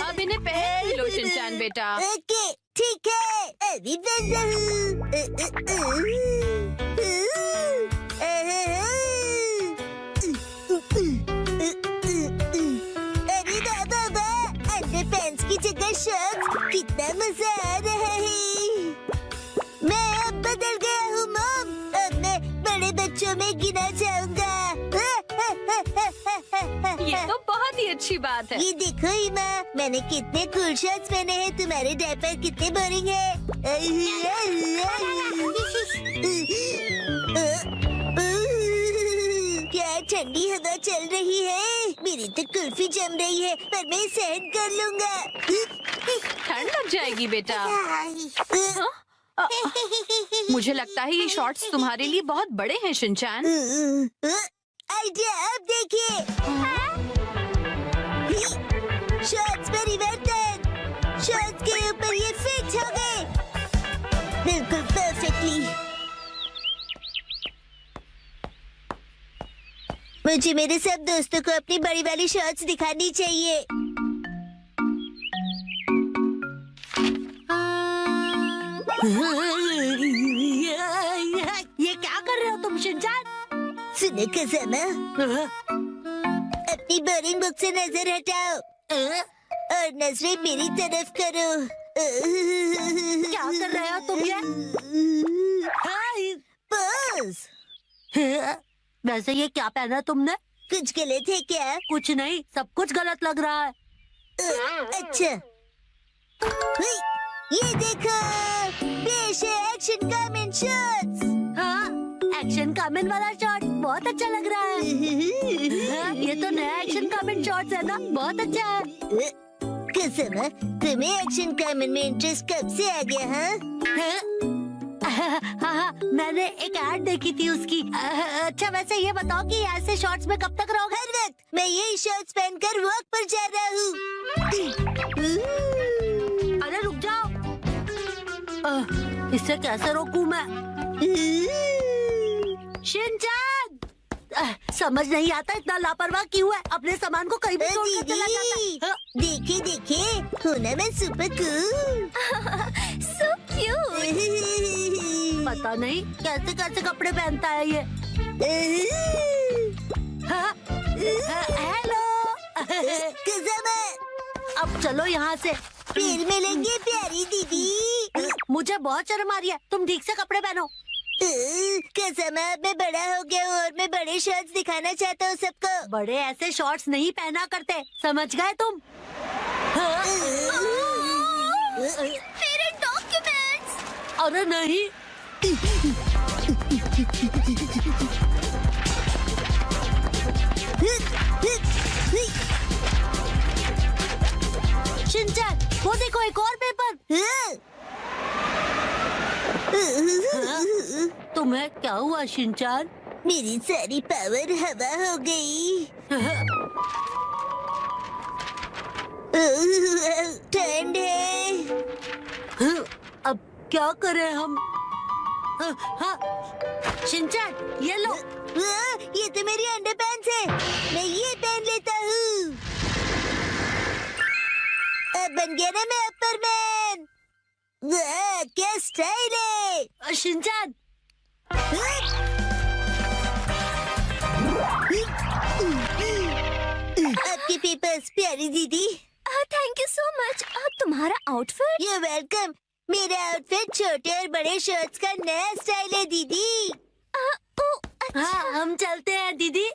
अब इन्हें पहन लो शिनचैन बेटा। ओके ठीक ठीक है, अभी बन अरे बाबा वाह, अंडरपैंट्स की जगह शर्ट्स, कितना मजा आ रहा है। मैं अब बदल गया हूँ मॉम, अब मैं बड़े बच्चों में गिना जाऊंगा। ये तो बहुत ही अच्छी बात है। ये देखो हिमा, मैंने कितने कूल शर्ट्स पहने हैं, तुम्हारे डायपर कितने बोरिंग है। क्या ठंडी हवा चल रही है, मेरी तो कुल्फी जम रही है, पर मैं सहन कर लूंगा। ठंड लग जाएगी बेटा। मुझे लगता है ये शॉर्ट्स तुम्हारे लिए बहुत बड़े हैं शिनचैन। आइडिया, अब देखिए, शॉर्ट्स परिवर्तन, शॉर्ट्स के ऊपर ये फिट हो गए, बिल्कुल परफेक्टली। मुझे मेरे सब दोस्तों को अपनी बड़ी वाली शॉर्ट्स दिखानी चाहिए। ये क्या कर रहे हो तुम शिनचैन? सुनो कज़ामा, अपनी बोरिंग बुक से नजर हटाओ और नजरें मेरी तरफ करो। क्या कर रहे हो तुम ये? बस, वैसे ये क्या पहना तुमने? कुछ गलत है क्या? कुछ नहीं, सब कुछ गलत लग रहा है। अच्छा, ये देखो, पेश है एक्शन कमेंट शॉट्स। हाँ, एक्शन कमेंट वाला शॉट बहुत अच्छा लग रहा है। हाँ, ये तो नया एक्शन कमेंट शॉट्स है ना, बहुत अच्छा है। कज़ामा, तुम्हें एक्शन कमेंट में इंटरेस्ट कब से आ गया? हाँ, मैंने एक ऐड देखी थी उसकी। अच्छा, वैसे ये बताओ कि ऐसे शॉर्ट्स में कब तक रहोगे? हर वक्त मैं यही शॉर्ट्स पहनकर वॉक पर जा रहा हूँ। अरे रुक जाओ, इससे कैसे रोकूं मैं? शिनचैन, समझ नहीं आता इतना लापरवाह क्यों है, अपने सामान को कहीं भी छोड़कर चला जाता है। देखिए देखिए, हूँ ना मैं सुपर कूल। So cute। पता नहीं कैसे कैसे कपड़े पहनता है ये। हेलो कज़ामा, अब चलो यहाँ से, फिर मिलेंगे प्यारी दीदी। मुझे बहुत शर्म आ रही है, तुम ठीक से कपड़े पहनो। कज़ामा, मैं बड़ा हो गया हूँ और मैं बड़े शॉर्ट्स दिखाना चाहता हूँ सबको। बड़े ऐसे शॉर्ट्स नहीं पहना करते, समझ गए तुम? मेरे डॉक्यूमेंट्स। अरे नहीं, शिनचैन, वो देखो एक और पेपर। तुम्हें क्या हुआ शिनचैन? मेरी सारी पावर हवा हो गई। ठंड है। अब क्या करें हम? हाँ, शिनचैन, ये लो। ये तो मेरी अंडरपैंट्स है, मैं ये पहन लेता हूँ। अब बन गया ना मैं अपर मैन। वाह, क्या स्टाइल है। शिनचैन, आपके पेपर्स प्यारी दीदी। Thank you so much. तुम्हारा आउटफिट? You welcome. मेरा आउटफिट छोटे और बड़े शर्ट्स का नया स्टाइल है दीदी। हाँ, हम चलते हैं दीदी।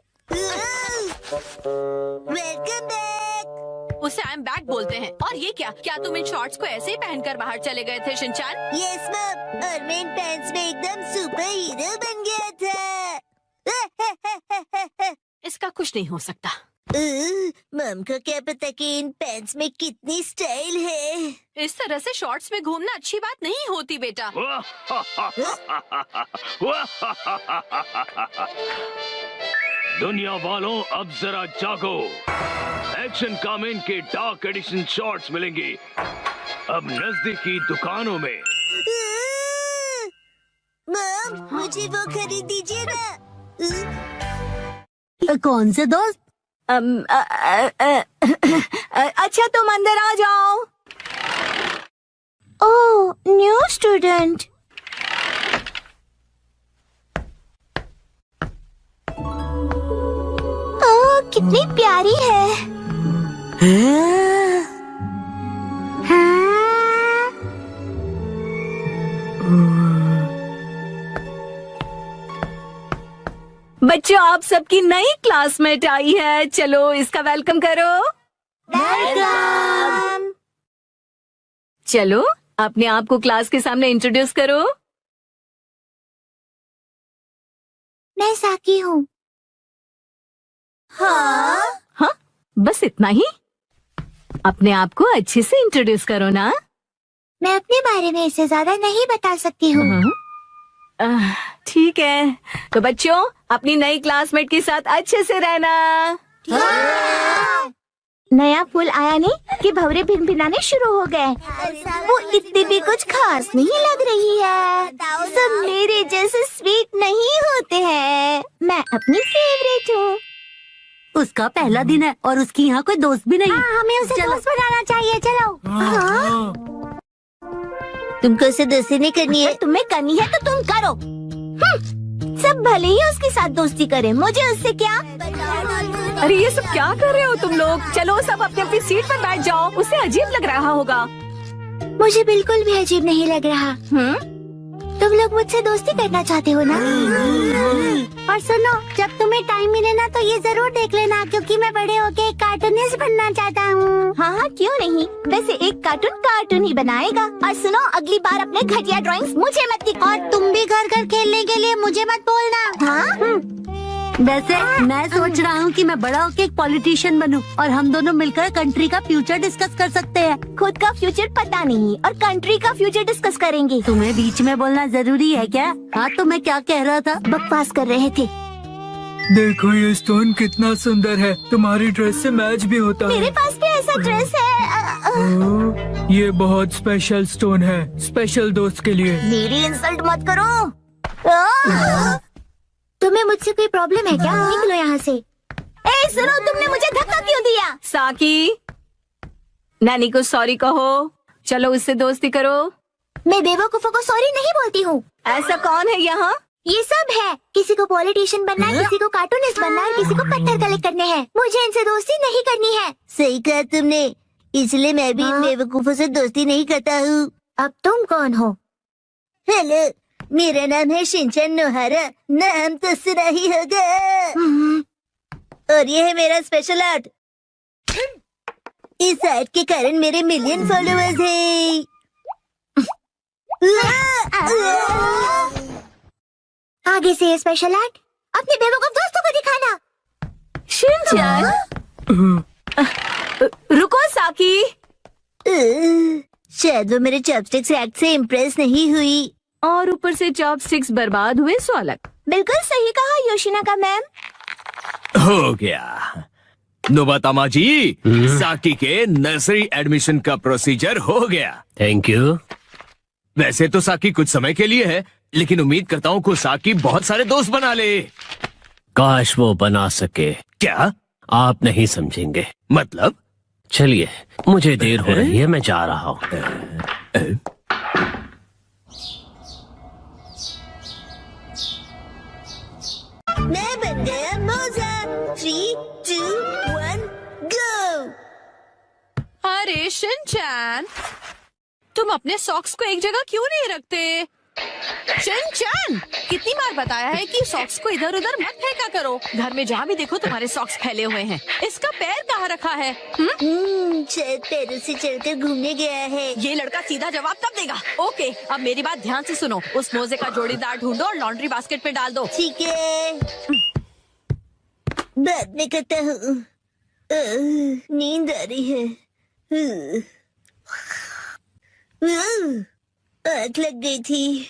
Welcome back. उसे आई एम बैक बोलते हैं। और ये क्या तुम इन शॉर्ट्स को ऐसे ही पहनकर बाहर चले गए थे शिनचैन? यस मैम, और मैं इन पैंट्स में एकदम सुपर हीरो बन गया था। इसका कुछ नहीं हो सकता। मम को क्या पता कि इन पैंट्स में कितनी स्टाइल है। इस तरह से शॉर्ट्स में घूमना अच्छी बात नहीं होती बेटा। दुनिया वालों, अब जरा जागो। एक्शन कमेंट के डार्क एडिशन शॉर्ट्स मिलेंगे अब नजदीकी दुकानों में। मम, मुझे वो खरीद दीजिए ना। कौन से दोस्त? अच्छा तुम अंदर आ जाओ। ओह, न्यू स्टूडेंट। ओह, कितनी प्यारी है। बच्चों, आप सबकी नई क्लासमेट आई है, चलो इसका वेलकम करो। वेलकम। चलो अपने आप को क्लास के सामने इंट्रोड्यूस करो। मैं साकी हूँ। हाँ, बस इतना ही? अपने आप को अच्छे से इंट्रोड्यूस करो ना। मैं अपने बारे में इससे ज्यादा नहीं बता सकती हूँ। ठीक है, तो बच्चों अपनी नई क्लासमेट के साथ अच्छे से रहना। नया फूल आया नहीं कि भंवरे भिनभिनाने शुरू हो गए। वो इतनी भी कुछ खास नहीं लग रही है। सब मेरे जैसे स्वीट नहीं होते हैं। मैं अपनी फेवरेट हूँ। उसका पहला दिन है और उसकी यहाँ कोई दोस्त भी नहीं। हाँ, हमें उसे दोस्त बनाना चाहिए। चलो। तुमको उसे दोस्ती नहीं करनी है? तुम्हें करनी है तो तुम करो। सब भले ही उसके साथ दोस्ती करें, मुझे उससे क्या। अरे ये सब क्या कर रहे हो तुम लोग? चलो सब अपनी अपनी सीट पर बैठ जाओ। उसे अजीब लग रहा होगा। मुझे बिल्कुल भी अजीब नहीं लग रहा। तुम लोग मुझसे दोस्ती करना चाहते हो ना? और सुनो, जब तुम्हें टाइम मिले ना तो ये जरूर देख लेना, क्योंकि मैं बड़े होके एक कार्टूनिस्ट बनना चाहता हूँ। हाँ, क्यों नहीं। वैसे एक कार्टून ही बनाएगा। और सुनो, अगली बार अपने घटिया ड्राइंग्स मुझे मत दिखाओ। और तुम भी घर घर खेलने के लिए मुझे मत बोलना। हाँ? वैसे मैं सोच रहा हूँ कि मैं बड़ा होके एक पॉलिटिशियन बनूं और हम दोनों मिलकर कंट्री का फ्यूचर डिस्कस कर सकते हैं। खुद का फ्यूचर पता नहीं और कंट्री का फ्यूचर डिस्कस करेंगे। तुम्हें बीच में बोलना जरूरी है क्या? हाँ, तो मैं क्या कह रहा था? बकवास कर रहे थे। देखो ये स्टोन कितना सुंदर है, तुम्हारी ड्रेस से मैच भी होता मेरे है। पास भी ऐसा ड्रेस है। ये बहुत स्पेशल स्टोन है, स्पेशल दोस्त के लिए। मेरी इंसल्ट मत करो। तुम्हें मुझसे कोई प्रॉब्लम है क्या? निकलो यहाँ से। ए सुनो, तुमने मुझे धक्का क्यों दिया? साकी, नानी को सॉरी कहो। चलो उससे दोस्ती करो। मैं बेवकूफों को सॉरी नहीं बोलती हूँ। ऐसा कौन है यहाँ? ये सब है। किसी को पॉलिटिशियन बनना है, किसी को कार्टूनिस्ट बनना है, किसी को पत्थर कलेक्ट करने हैं। मुझे इनसे दोस्ती नहीं करनी है। सही कहा तुमने, इसलिए मैं भी इन बेवकूफों से दोस्ती नहीं करता हूँ। अब तुम कौन हो? हेलो, मेरा नाम है शिनचैन नोहारा। नाम तो सुना ही होगा। और ये है मेरा स्पेशल आर्ट। इस आर्ट के कारण मेरे मिलियन फॉलोअर्स हैं। आगे से ये स्पेशल आर्ट अपने बेवकूफ दोस्तों को दिखाना। शिनचैन, रुको साकी। शायद वो मेरे चॉपस्टिक्स एक्ट से इम्प्रेस नहीं हुई। और ऊपर से चॉपस्टिक्स बर्बाद हुए सो अलग। बिल्कुल सही कहा योशिनाका मैम। हो गया। नोबातामा जी, साकी के नर्सरी एडमिशन का प्रोसीजर हो गया। Thank you. वैसे तो साकी कुछ समय के लिए है, लेकिन उम्मीद करता हूँ कि साकी बहुत सारे दोस्त बना ले। काश वो बना सके। क्या? आप नहीं समझेंगे। मतलब? चलिए, मुझे देर हो रही है, मैं जा रहा हूँ। मैं बन गया मोजा। 3, 2, 1, गो। अरे शिनचैन, तुम अपने सॉक्स को एक जगह क्यों नहीं रखते? शिनचैन, कितनी बार बताया है कि सॉक्स को इधर उधर मत फेंका करो। घर में जहाँ भी देखो तुम्हारे सॉक्स फैले हुए हैं। इसका पैर कहाँ रखा है? शायद पैरों से चलकर घूमने गया है। ये लड़का सीधा जवाब तब देगा। ओके, अब मेरी बात ध्यान से सुनो। उस मोजे का जोड़ीदार ढूंढो और लॉन्ड्री बास्केट में डाल दो। ठीक है, बाद में करता हूँ। नींद आ रही है। आग लग गई थी।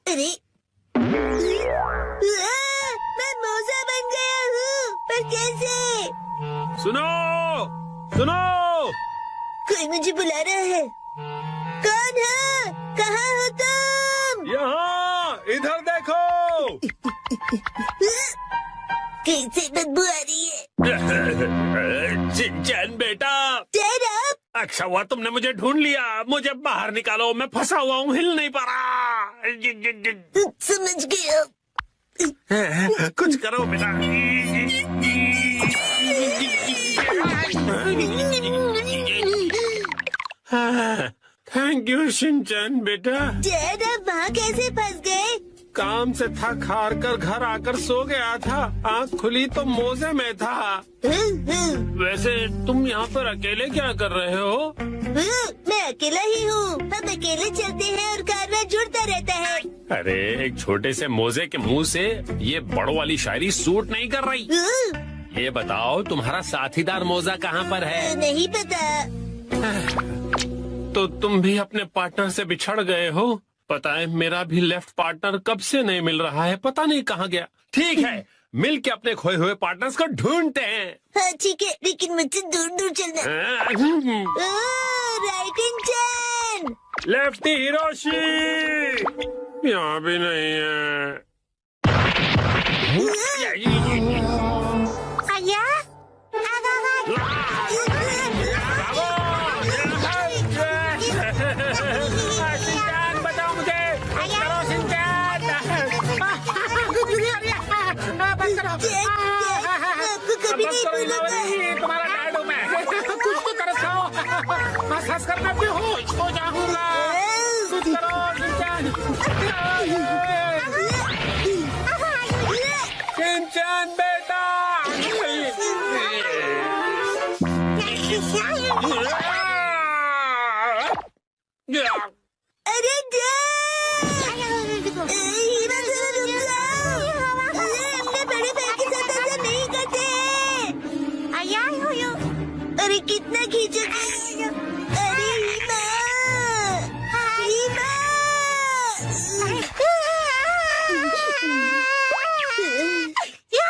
अरे, मैं मोजा बन गया हूँ, पर कैसे? सुनो, सुनो। कोई मुझे बुला रहा है। कौन है? कहाँ हो तुम? यहाँ, इधर देखो। कैसे बदबू आ रही है? शिनचैन बेटा, Shut up! अच्छा हुआ तुमने मुझे ढूंढ लिया। मुझे बाहर निकालो, मैं फंसा हुआ हूँ, हिल नहीं पा रहा। समझ गया। कुछ करो बेटा। थैंक यू शिनचैन बेटा। डैड आप वहाँ कैसे फंस गए? काम से थक हार कर घर आकर सो गया था, आँख खुली तो मोजे में था। वैसे तुम यहाँ पर अकेले क्या कर रहे हो? मैं अकेला ही हूँ। हम अकेले चलते हैं और कारवां जुड़ता रहता है। अरे एक छोटे से मोजे के मुंह से ये बड़ो वाली शायरी सूट नहीं कर रही। ये बताओ तुम्हारा साथीदार मोजा कहाँ पर है? नहीं पता। तो तुम भी अपने पार्टनर से बिछड़ गए हो? पता है मेरा भी लेफ्ट पार्टनर कब से नहीं मिल रहा है, पता नहीं कहाँ गया। ठीक है, मिल के अपने खोए हुए पार्टनर्स को ढूंढते हैं। हाँ ठीक है, लेकिन मुझसे दूर दूर चलना। Right engine. लेफ्टी हिरोशी यहाँ भी नहीं है। बताओ मुझे, करो शिनचैन। कभी नहीं भूलूंगा। तुम्हारा डैड हूँ मैं। कुछ तो कर खाओ, हंस कर मैं बेहोश हो जाऊंगा। कुछ करो शिनचैन। शिनचैन बेटा। अरे अपने बड़े भाई के साथ ऐसा नहीं करते। अरे कितना खींचोगे? अरे हीमा, हीमा।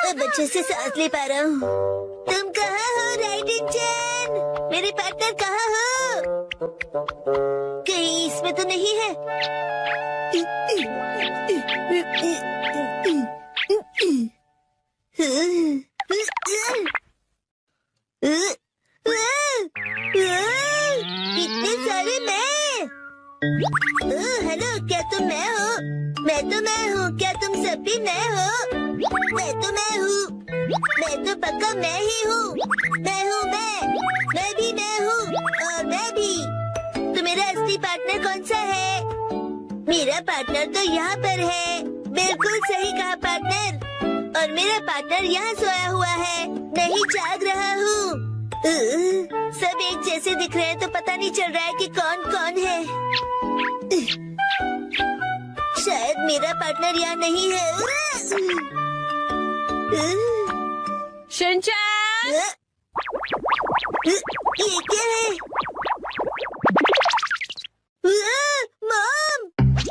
अब अच्छे से सांस ले पा रहा हूँ। तुम कहाँ हो राइट इंजन? मेरे पार्टनर कहाँ हो? कहीं इसमें तो नहीं है। इतने सारे मैं। हेलो, क्या तुम मैं हो? मैं तो मैं हूँ। क्या तुम सब भी मैं हो? मैं तो मैं हूँ। मैं तो पक्का मैं ही हूँ। मैं हूँ मैं भी मैं हूँ और मैं भी। तो मेरा असली पार्टनर कौन सा है? मेरा पार्टनर तो यहाँ पर है। बिल्कुल सही कहा पार्टनर। और मेरा पार्टनर यहाँ सोया हुआ है, नहीं जाग रहा हूँ। सब एक जैसे दिख रहे हैं तो पता नहीं चल रहा है कि कौन कौन है। शायद मेरा पार्टनर यहाँ नहीं है। शिनचैन! ये क्या है? मॉम!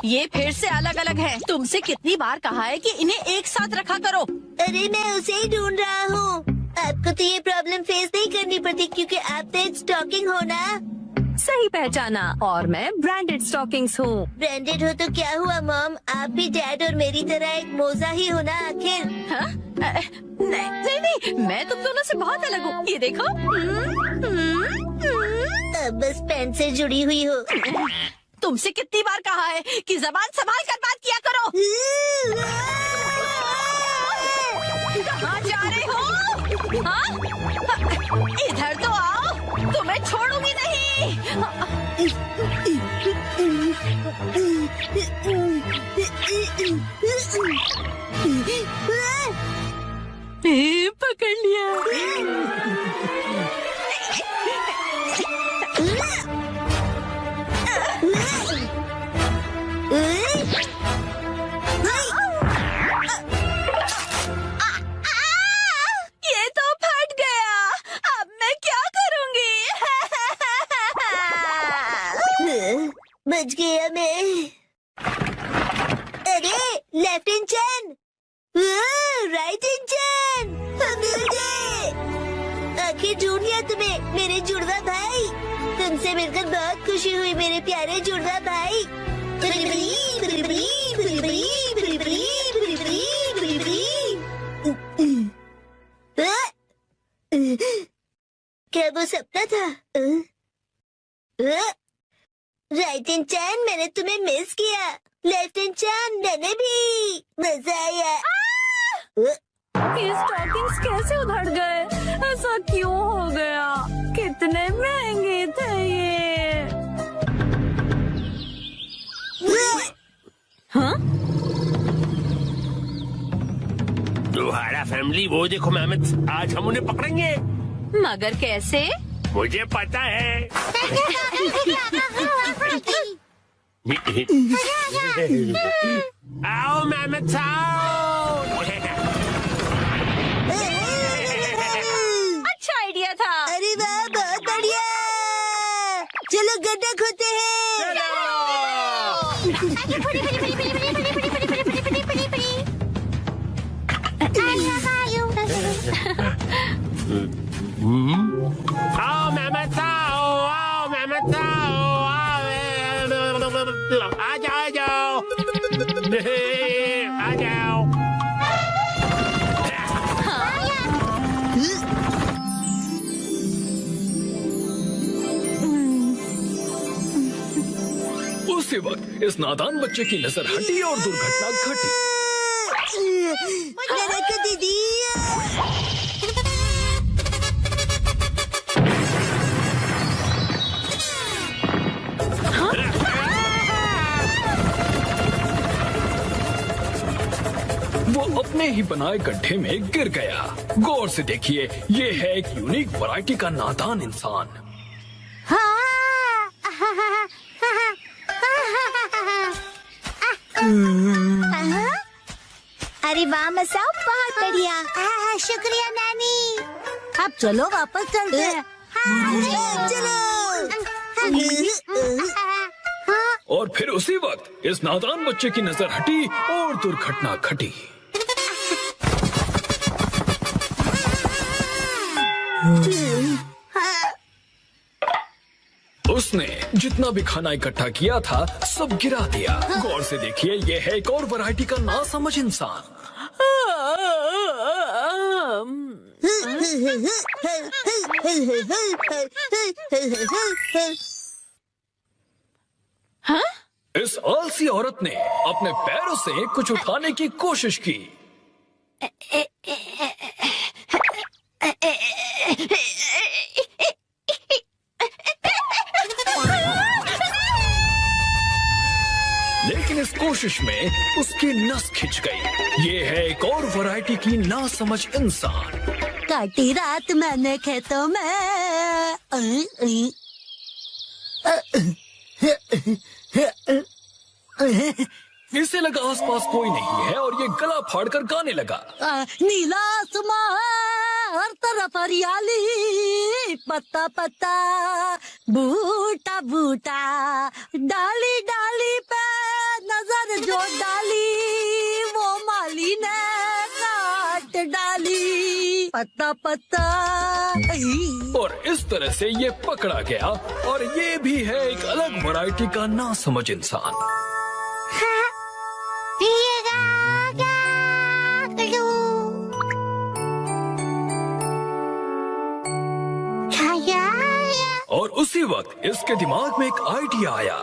ये फिर से अलग अलग है। तुमसे कितनी बार कहा है कि इन्हें एक साथ रखा करो। अरे मैं उसे ही ढूंढ रहा हूँ। आपको तो ये प्रॉब्लम फेस नहीं करनी पड़ती क्योंकि आप तो एक स्टॉकिंग हो ना। सही पहचाना। और मैं ब्रांडेड स्टॉकिंग्स हूँ। ब्रांडेड हो तो क्या हुआ मॉम? आप भी डैड और मेरी तरह एक मोजा ही हो ना आखिर। हाँ? नहीं, मैं तुम दोनों से बहुत अलग हूँ। ये देखो। अब बस पेन से जुड़ी हुई हो। तुमसे कितनी बार कहा है कि जबान संभाल कर बात किया करो। कहाँ जा रहे हो? हाँ? इधर तो आओ, तुम्हें छोड़ूंगी नहीं। पकड़ लिया। ये तो फट गया। अब मैं क्या करूंगी? बच गया मैं। अरे लेफ्ट इंजन, राइट इंजन, मिल गए। आखिर ढूंढ लिया तुम्हें मेरे जुड़वा भाई। तुमसे मिलकर बहुत खुशी हुई मेरे प्यारे जुड़वा भाई। क्या वो सपना था? राइट एंड चैन, मैंने तुम्हें मिस किया। लेफ्ट एंड चैन, मैंने भी। मजा आया। ये स्टॉकिंग्स कैसे उधड़ गए? ऐसा क्यों हो गया? कितने महंगे थे ये। हाँ? तुम्हारा फैमिली वो देखो मेहमत, आज हम उन्हें पकड़ेंगे। मगर कैसे? मुझे पता है। आओ मेहमत आओ। अच्छा आइडिया था। अरे वाह, बहुत बढ़िया। चलो गड्ढा खोदते हैं। आओ मेहमत आओ मेहमत आओ। आ जाओ आ जाओ। उसी वक्त इस नादान बच्चे की नजर हटी और दुर्घटना घटी। दीदी, वो अपने ही बनाए गड्ढे में गिर गया। गौर से देखिए, ये है एक यूनिक वैरायटी का नादान इंसान। अरे वाह मसाओ, बहुत बढ़िया। शुक्रिया नानी। अब चलो वापस चलते हैं। और फिर उसी वक्त इस नादान बच्चे की नजर हटी और दुर्घटना घटी। उसने जितना भी खाना इकट्ठा किया था सब गिरा दिया। गौर से देखिए, ये है एक और वैरायटी का नासमझ इंसान। हाँ? इस आलसी औरत ने अपने पैरों से कुछ उठाने की कोशिश की। लेकिन इस कोशिश में उसकी नस खिंच गई। ये है एक और वैरायटी की नासमझ इंसान। काटी रात मैंने खेतों में। इसे लगा आसपास कोई नहीं है और ये गला फाड़कर गाने लगा। नीला आसमां है, हर तरफ हरियाली, पत्ता पत्ता, बूटा बूटा, डाली डाली पे नजर जो डाली, वो माली ने काट डाली, पत्ता पत्ता। और इस तरह से ये पकड़ा गया और ये भी है एक अलग वैरायटी का नासमझ इंसान। और उसी वक्त इसके दिमाग में एक आइडिया आया।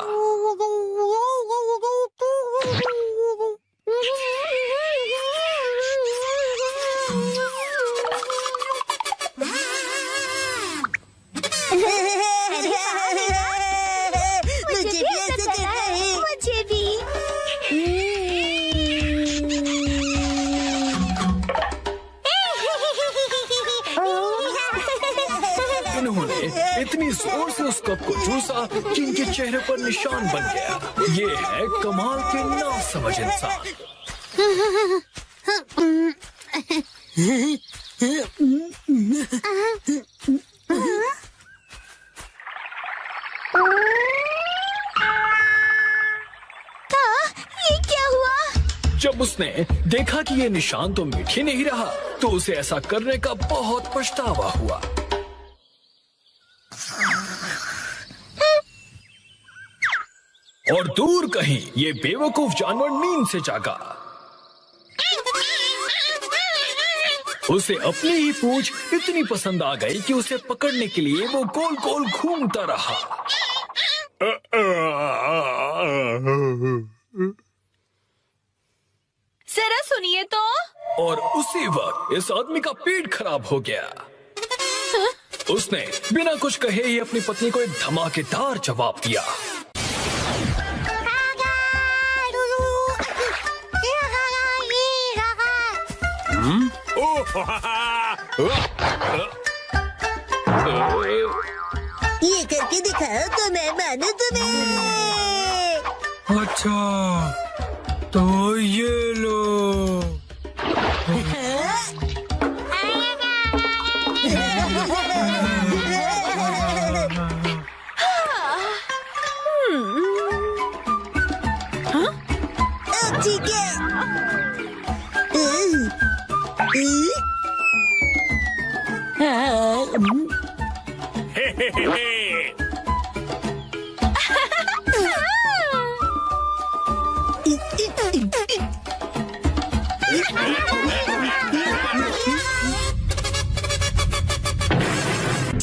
मुझे भी ऐसा करना है। मुझे भी। उन्होंने इतनी जोर से उस कप को चूसा कि इनके चेहरे पर निशान बन गया। ये है कमाल के नासमझ इंसान। ये क्या हुआ? जब उसने देखा कि ये निशान तो मिट ही नहीं रहा, तो उसे ऐसा करने का बहुत पछतावा हुआ। और दूर कहीं ये बेवकूफ जानवर नींद से जागा। उसे अपनी ही पूंछ इतनी पसंद आ गई कि उसे पकड़ने के लिए वो गोल गोल घूमता रहा। जरा सुनिए तो। और उसी वक्त इस आदमी का पेट खराब हो गया। उसने बिना कुछ कहे ही अपनी पत्नी को एक धमाकेदार जवाब दिया। ये करके दिखाओ तो मैं मानू तुम्हें। अच्छा तो ये लो। ठीक है।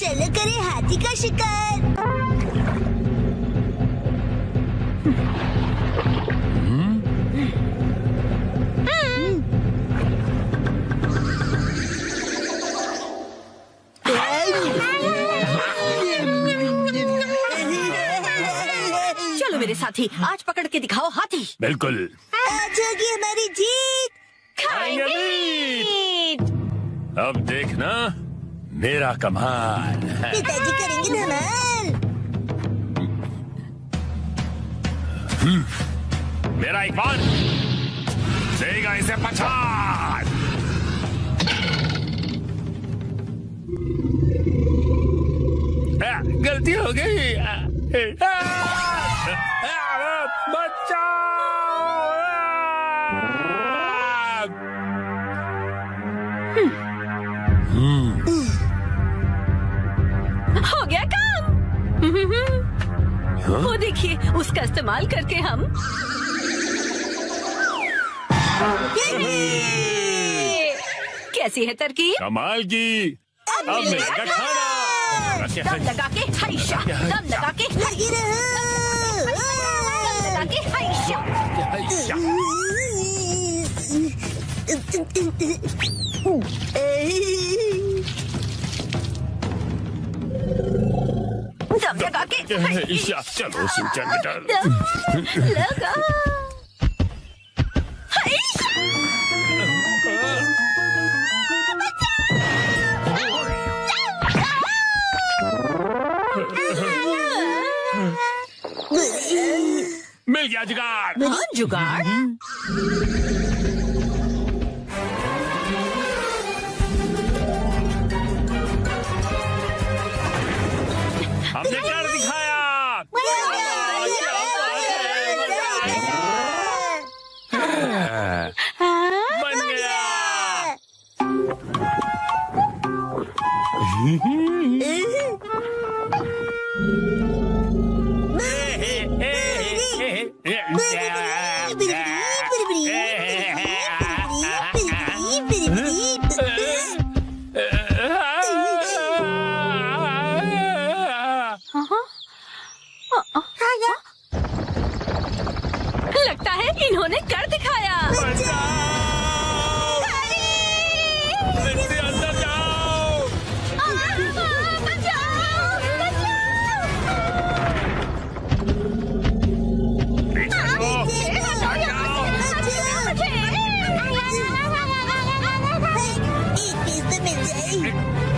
चलो करे हाथी का शिकार। चलो मेरे साथी, आज पकड़ के दिखाओ हाथी। बिल्कुल। आज होगी हमारी जीत। अब देखना मेरा कमाल। पिताजी करेंगे धमाल। मेरा एक बार देगा इसे पछाड़। गलती हो गई। हो गया काम। वो देखिए, उसका इस्तेमाल करके हम कैसी है तरकीब? कमाल की। अब मिलेगा खाना। दम लगा के हाइशा, दम लगा के लगी रहो। दम लगा के हाइशा। दम लगा के चलो सिंचन बेटा। दम लगा हाइशा। मिल गया जुगाड़। हाँ, जुगाड़। हमने कर दिखाया। बन गया। लगता है इन्होंने कर दिखाया। अंदर जाओ।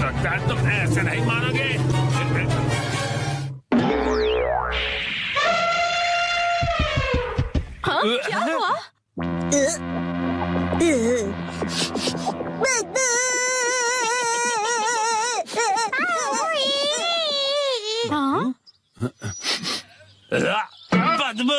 लगता है तुम ऐसे नहीं मानोगे। हाँ, क्या हुआ? हाँ? बदबू।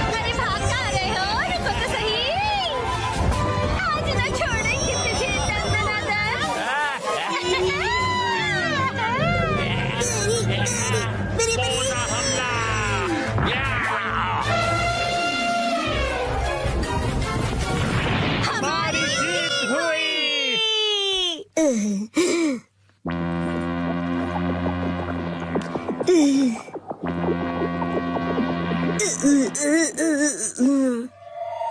अरे भाग कहाँ रहे हो? रुको तो सही। आज ना छोड़ेंगे तुझे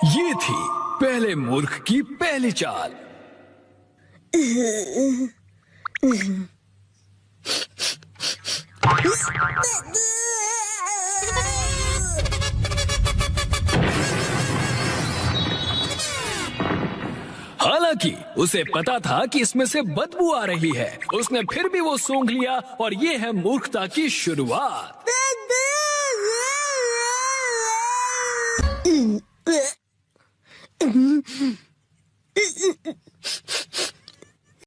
ये थी पहले मूर्ख की पहली चाल। हालांकि उसे पता था कि इसमें से बदबू आ रही है, उसने फिर भी वो सूंघ लिया और ये है मूर्खता की शुरुआत।